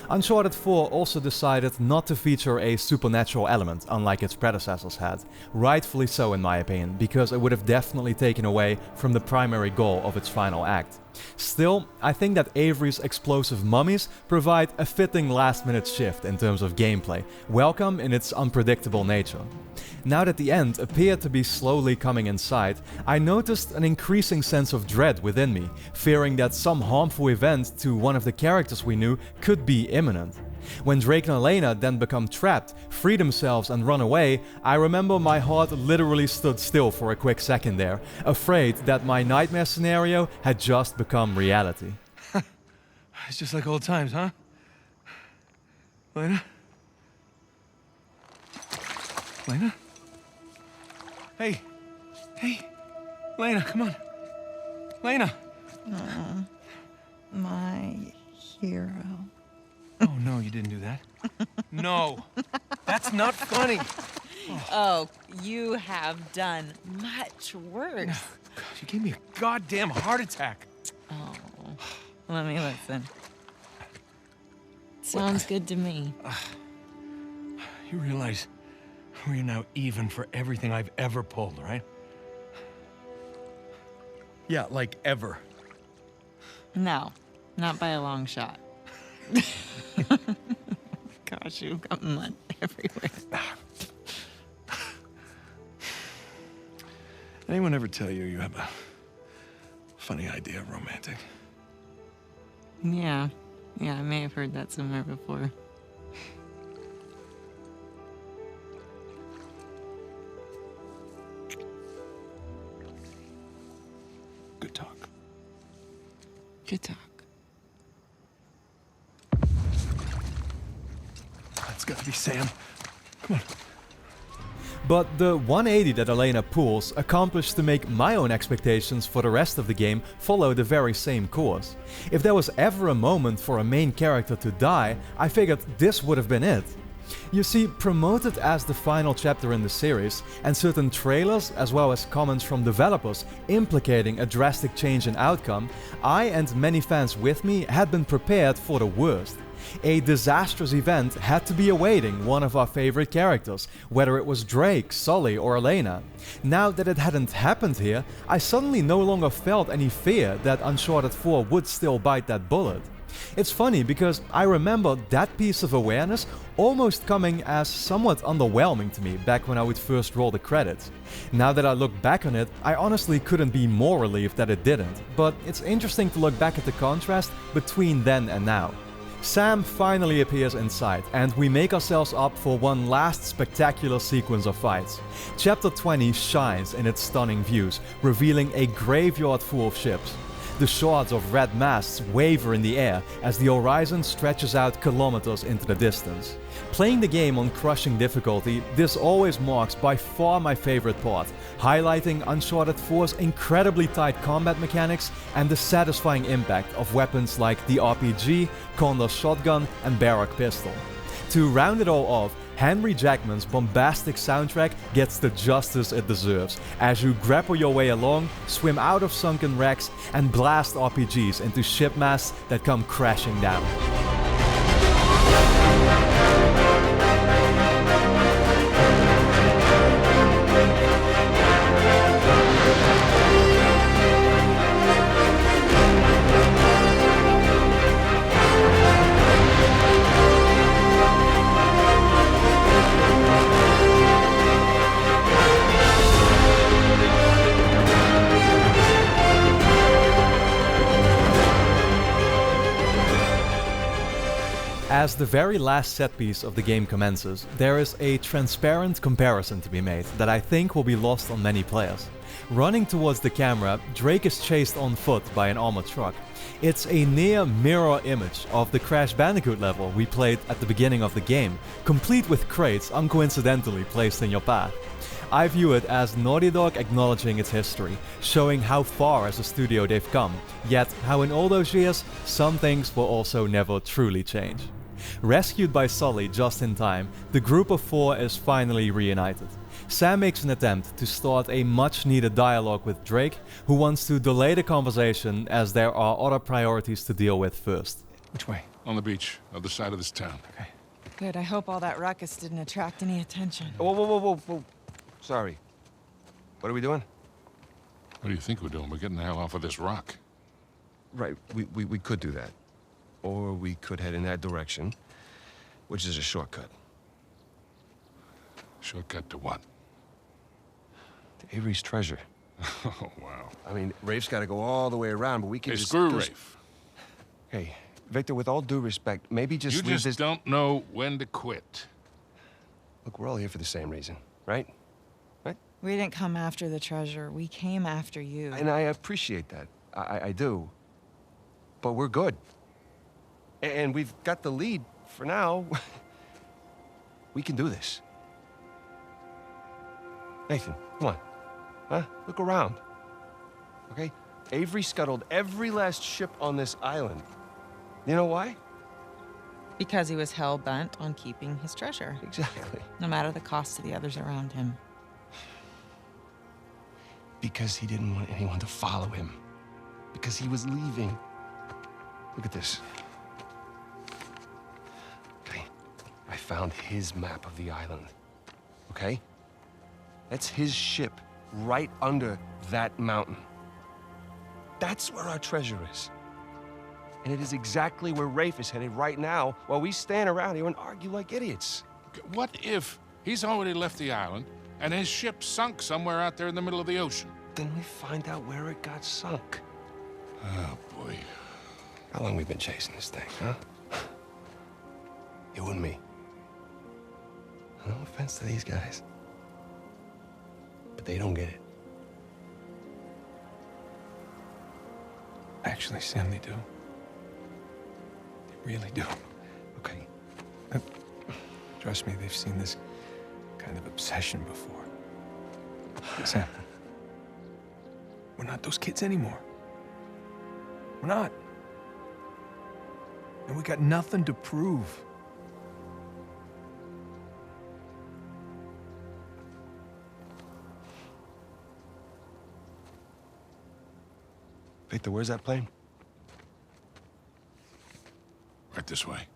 Uncharted 4 also decided not to feature a supernatural element, unlike its predecessors had. Rightfully so in my opinion, because it would have definitely taken away from the primary goal of its final act. Still, I think that Avery's explosive mummies provide a fitting last-minute shift in terms of gameplay, welcome in its unpredictable nature. Now that the end appeared to be slowly coming in sight, I noticed an increasing sense of dread within me, fearing that some harmful event to one of the characters we knew could be imminent. When Drake and Elena then become trapped, free themselves and run away, I remember my heart literally stood still for a quick second there, afraid that my nightmare scenario had just become reality. It's just like old times, huh? Elena? Elena? Hey! Hey! Elena, come on! Elena! My hero. Oh, no, you didn't do that. No! That's not funny! Oh, you have done much worse. God, you gave me a goddamn heart attack. Oh, let me listen. Sounds good to me. You realize we're now even for everything I've ever pulled, right? Yeah, like ever. No, not by a long shot. Gosh, you've got mud everywhere. Anyone ever tell you you have a funny idea of romantic? Yeah, I may have heard that somewhere before. Good talk. Good talk. That's gotta be Sam. Come on. But the 180 that Elena pulls accomplished to make my own expectations for the rest of the game follow the very same course. If there was ever a moment for a main character to die, I figured this would have been it. You see, promoted as the final chapter in the series, and certain trailers as well as comments from developers implicating a drastic change in outcome, I and many fans with me had been prepared for the worst. A disastrous event had to be awaiting one of our favorite characters, whether it was Drake, Sully or Elena. Now that it hadn't happened here, I suddenly no longer felt any fear that Uncharted 4 would still bite that bullet. It's funny because I remember that piece of awareness almost coming as somewhat underwhelming to me back when I would first roll the credits. Now that I look back on it, I honestly couldn't be more relieved that it didn't, but it's interesting to look back at the contrast between then and now. Sam finally appears in sight, and we make ourselves up for one last spectacular sequence of fights. Chapter 20 shines in its stunning views, revealing a graveyard full of ships. The shards of red masts waver in the air as the horizon stretches out kilometers into the distance. Playing the game on crushing difficulty, this always marks by far my favorite part, highlighting Uncharted 4's incredibly tight combat mechanics and the satisfying impact of weapons like the RPG, Condor's shotgun and Barrack pistol. To round it all off, Henry Jackman's bombastic soundtrack gets the justice it deserves as you grapple your way along, swim out of sunken wrecks, and blast RPGs into ship masts that come crashing down. As the very last set piece of the game commences, there is a transparent comparison to be made that I think will be lost on many players. Running towards the camera, Drake is chased on foot by an armored truck. It's a near mirror image of the Crash Bandicoot level we played at the beginning of the game, complete with crates uncoincidentally placed in your path. I view it as Naughty Dog acknowledging its history, showing how far as a studio they've come, yet how in all those years, some things will also never truly change. Rescued by Sully just in time, the group of four is finally reunited. Sam makes an attempt to start a much needed dialogue with Drake, who wants to delay the conversation as there are other priorities to deal with first. Which way? On the beach, other side of this town. Okay. Good, I hope all that ruckus didn't attract any attention. Whoa. Sorry. What are we doing? What do you think we're doing? We're getting the hell off of this rock. Right, we could do that. Or we could head in that direction, which is a shortcut. Shortcut to what? To Avery's treasure. Oh, wow. I mean, Rafe's got to go all the way around, but we can just... Screw Rafe. Hey, Victor, with all due respect, maybe just leave this... You just don't know when to quit. Look, we're all here for the same reason, right? Right? We didn't come after the treasure. We came after you. And I appreciate that. I do. But we're good. And we've got the lead for now. We can do this. Nathan, come on. Huh? Look around. Okay? Avery scuttled every last ship on this island. You know why? Because he was hell-bent on keeping his treasure. Exactly. No matter the cost to the others around him. Because he didn't want anyone to follow him. Because he was leaving. Look at this. Okay, I found his map of the island. Okay? That's his ship right under that mountain. That's where our treasure is. And it is exactly where Rafe is headed right now while we stand around here and argue like idiots. What if he's already left the island and his ship sunk somewhere out there in the middle of the ocean? Then we find out where it got sunk. Oh, boy. How long we been chasing this thing, huh? You and me. No offense to these guys. But they don't get it. Actually, Sam, they do. They really do. Okay. Trust me, they've seen this kind of obsession before. Sam, we're not those kids anymore. We're not. And we got nothing to prove. Victor, where's that plane? Right this way.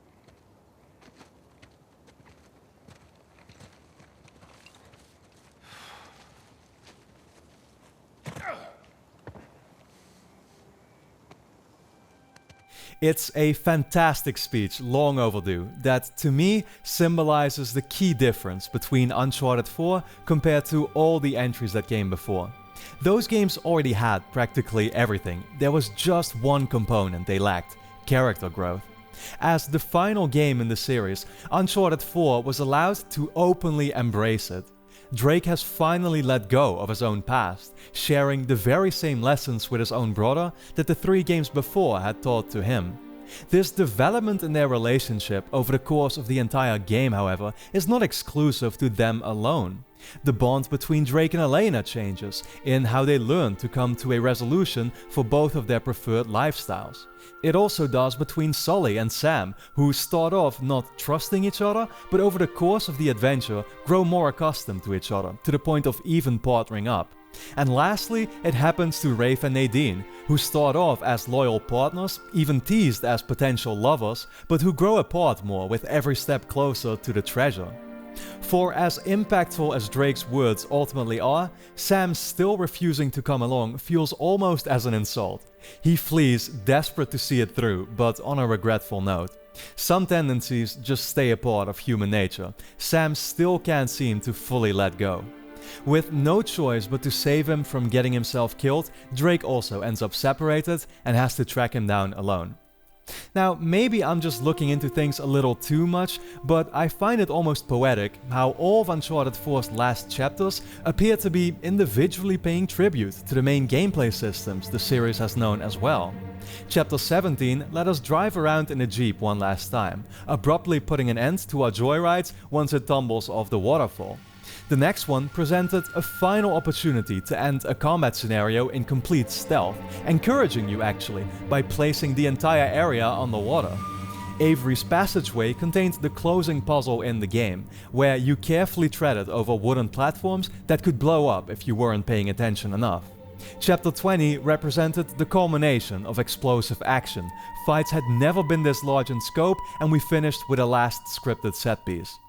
It's a fantastic speech, long overdue, that to me symbolizes the key difference between Uncharted 4 compared to all the entries that came before. Those games already had practically everything. There was just one component they lacked: character growth. As the final game in the series, Uncharted 4 was allowed to openly embrace it. Drake has finally let go of his own past, sharing the very same lessons with his own brother that the 3 games before had taught to him. This development in their relationship over the course of the entire game, however, is not exclusive to them alone. The bond between Drake and Elena changes in how they learn to come to a resolution for both of their preferred lifestyles. It also does between Sully and Sam, who start off not trusting each other, but over the course of the adventure grow more accustomed to each other, to the point of even partnering up. And lastly, it happens to Rafe and Nadine, who start off as loyal partners, even teased as potential lovers, but who grow apart more with every step closer to the treasure. For as impactful as Drake's words ultimately are, Sam still refusing to come along feels almost as an insult. He flees, desperate to see it through, but on a regretful note. Some tendencies just stay a part of human nature. Sam still can't seem to fully let go. With no choice but to save him from getting himself killed, Drake also ends up separated and has to track him down alone. Now, maybe I'm just looking into things a little too much, but I find it almost poetic how all of Uncharted 4's last chapters appear to be individually paying tribute to the main gameplay systems the series has known as well. Chapter 17 let us drive around in a Jeep one last time, abruptly putting an end to our joyrides once it tumbles off the waterfall. The next one presented a final opportunity to end a combat scenario in complete stealth, encouraging you actually, by placing the entire area underwater. Avery's passageway contained the closing puzzle in the game, where you carefully treaded over wooden platforms that could blow up if you weren't paying attention enough. Chapter 20 represented the culmination of explosive action. Fights had never been this large in scope, and we finished with a last scripted set piece.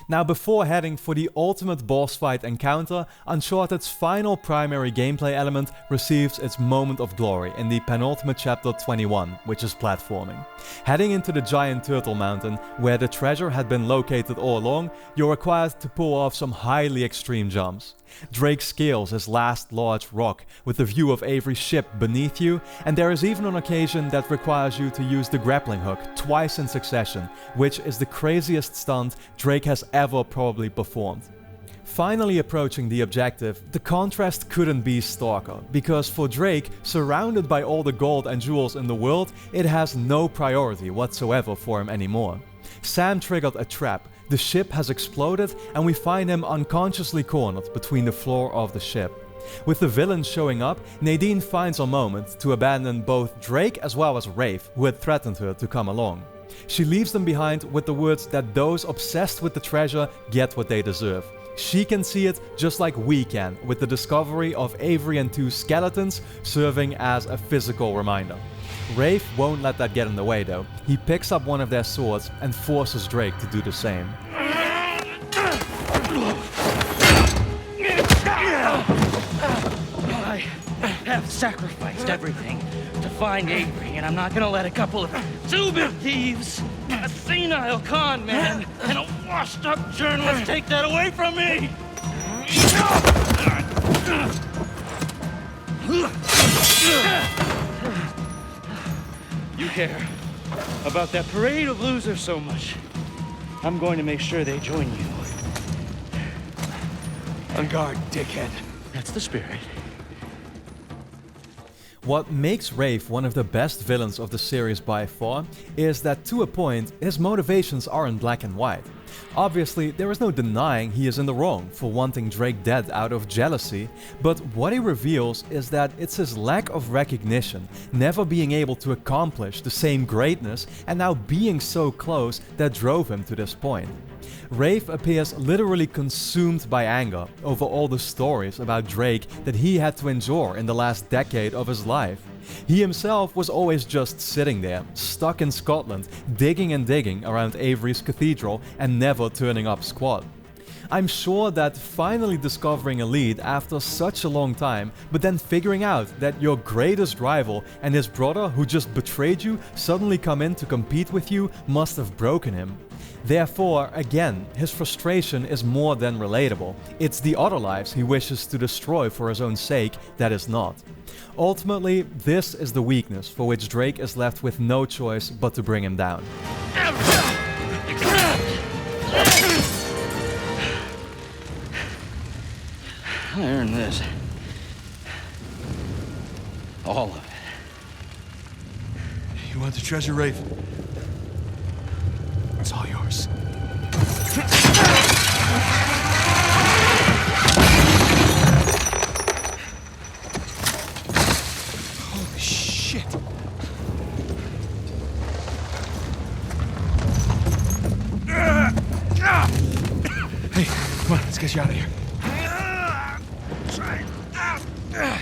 Now, before heading for the ultimate boss fight encounter, Uncharted's final primary gameplay element receives its moment of glory in the penultimate chapter 21, which is platforming. Heading into the giant turtle mountain, where the treasure had been located all along, you're required to pull off some highly extreme jumps. Drake scales his last large rock with the view of Avery's ship beneath you, and there is even an occasion that requires you to use the grappling hook twice in succession, which is the craziest stunt Drake has ever probably performed. Finally approaching the objective, the contrast couldn't be starker, because for Drake, surrounded by all the gold and jewels in the world, it has no priority whatsoever for him anymore. Sam triggered a trap. The ship has exploded and we find him unconsciously cornered between the floor of the ship. With the villains showing up, Nadine finds a moment to abandon both Drake as well as Rafe, who had threatened her to come along. She leaves them behind with the words that those obsessed with the treasure get what they deserve. She can see it just like we can, with the discovery of Avery and 2 skeletons serving as a physical reminder. Rafe won't let that get in the way though. He picks up one of their swords and forces Drake to do the same. I have sacrificed everything to find Avery, and I'm not gonna let a couple of two-bit thieves, a senile con man, and a washed-up journalist take that away from me! You care about that parade of losers so much. I'm going to make sure they join you. On guard, dickhead. That's the spirit. What makes Rafe one of the best villains of the series by far is that, to a point, his motivations aren't black and white. Obviously, there is no denying he is in the wrong for wanting Drake dead out of jealousy, but what he reveals is that it's his lack of recognition, never being able to accomplish the same greatness, and now being so close that drove him to this point. Rafe appears literally consumed by anger over all the stories about Drake that he had to endure in the last decade of his life. He himself was always just sitting there, stuck in Scotland, digging and digging around Avery's cathedral and never turning up squat. I'm sure that finally discovering a lead after such a long time, but then figuring out that your greatest rival and his brother who just betrayed you suddenly come in to compete with you must have broken him. Therefore, again, his frustration is more than relatable. It's the other lives he wishes to destroy for his own sake that is not. Ultimately, this is the weakness for which Drake is left with no choice but to bring him down. I earned this. All of it. You want the treasure, Rafe? It's all yours. Holy shit. Hey, come on, let's get you out of here.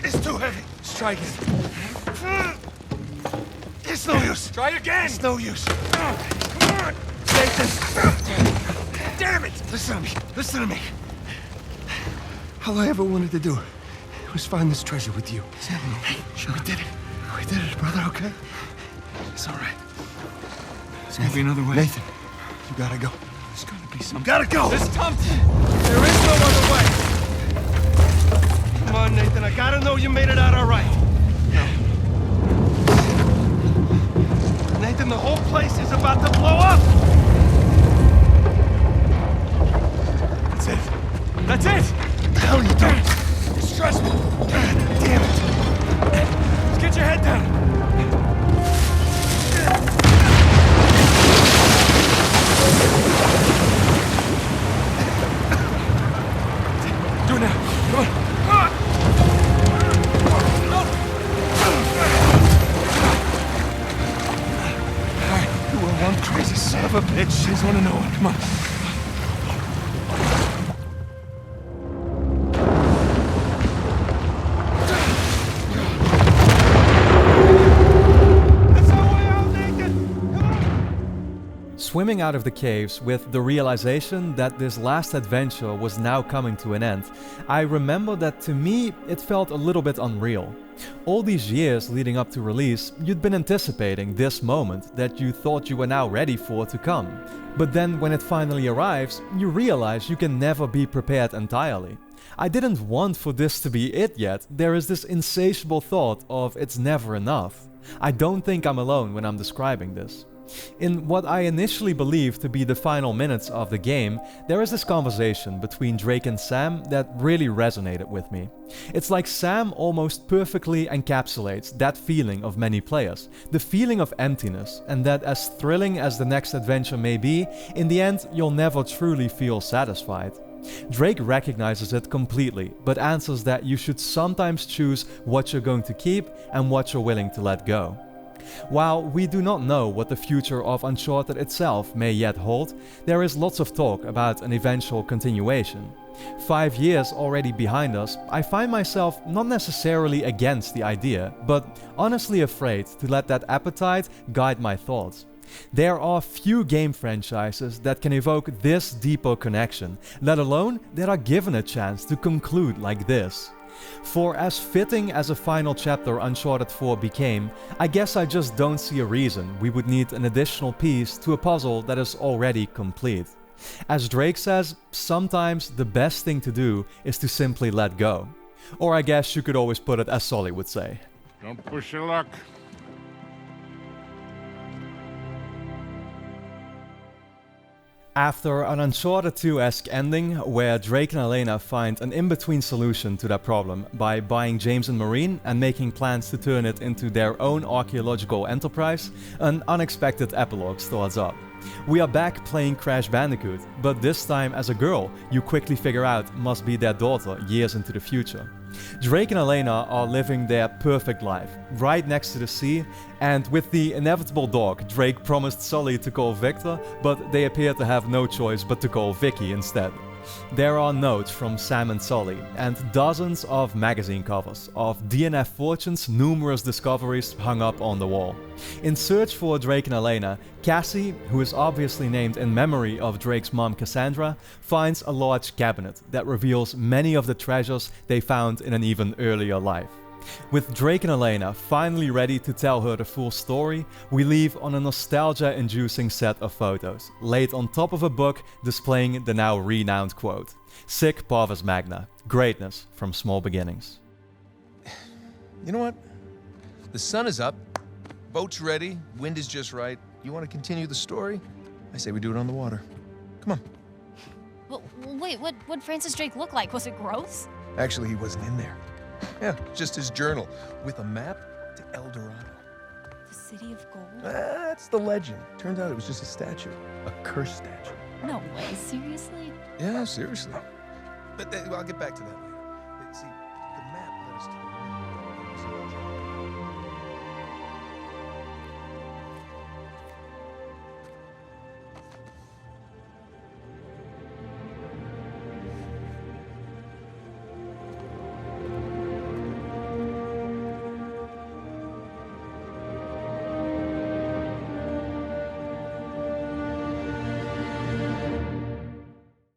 It's too heavy. Let's try again. It's no use. Try again. It's no use. Come on. Nathan. Damn it. Listen to me. Listen to me. All I ever wanted to do was find this treasure with you. Hey, we did it. We did it, brother, okay? It's all right. There's gonna be another way. Nathan, you gotta go. There's gonna be some. You gotta go. This Thompson. There is no other way. Come on, Nathan. I gotta know you made it out all right. Nathan, and the whole place is about to blow up! That's it. That's it! What the hell are you doing? You stress me. Damn it. Just get your head down. Do it now. Come on. Alright, you were one crazy son of a bitch. I just want to know it. Come on. Swimming out of the caves with the realization that this last adventure was now coming to an end, I remember that to me it felt a little bit unreal. All these years leading up to release, you'd been anticipating this moment that you thought you were now ready for to come. But then when it finally arrives, you realize you can never be prepared entirely. I didn't want for this to be it yet. There is this insatiable thought of it's never enough. I don't think I'm alone when I'm describing this. In what I initially believed to be the final minutes of the game, there is this conversation between Drake and Sam that really resonated with me. It's like Sam almost perfectly encapsulates that feeling of many players, the feeling of emptiness, and that as thrilling as the next adventure may be, in the end you'll never truly feel satisfied. Drake recognizes it completely, but answers that you should sometimes choose what you're going to keep and what you're willing to let go. While we do not know what the future of Uncharted itself may yet hold, there is lots of talk about an eventual continuation. 5 years already behind us, I find myself not necessarily against the idea, but honestly afraid to let that appetite guide my thoughts. There are few game franchises that can evoke this deeper connection, let alone that are given a chance to conclude like this. For as fitting as a final chapter Uncharted 4 became, I guess I just don't see a reason we would need an additional piece to a puzzle that is already complete. As Drake says, sometimes the best thing to do is to simply let go. Or I guess you could always put it as Sully would say. Don't push your luck. After an Uncharted 2-esque ending, where Drake and Elena find an in-between solution to that problem by buying James and Marine and making plans to turn it into their own archaeological enterprise, an unexpected epilogue starts up. We are back playing Crash Bandicoot, but this time as a girl you quickly figure out must be their daughter years into the future. Drake and Elena are living their perfect life, right next to the sea, and with the inevitable dog, Drake promised Sully to call Victor, but they appear to have no choice but to call Vicky instead. There are notes from Sam and Sully, and dozens of magazine covers of DNF Fortune's numerous discoveries hung up on the wall. In search for Drake and Elena, Cassie, who is obviously named in memory of Drake's mom Cassandra, finds a large cabinet that reveals many of the treasures they found in an even earlier life. With Drake and Elena finally ready to tell her the full story, we leave on a nostalgia-inducing set of photos, laid on top of a book displaying the now renowned quote, "Sic parvis magna, greatness from small beginnings." You know what? The sun is up, boat's ready, wind is just right. You want to continue the story? I say we do it on the water. Come on. Well, wait, what'd Francis Drake look like? Was it gross? Actually, he wasn't in there. Yeah, just his journal, with a map to El Dorado. The City of Gold? That's the legend. Turns out it was just a statue. A cursed statue. No way, seriously? Yeah, seriously. But I'll get back to that later.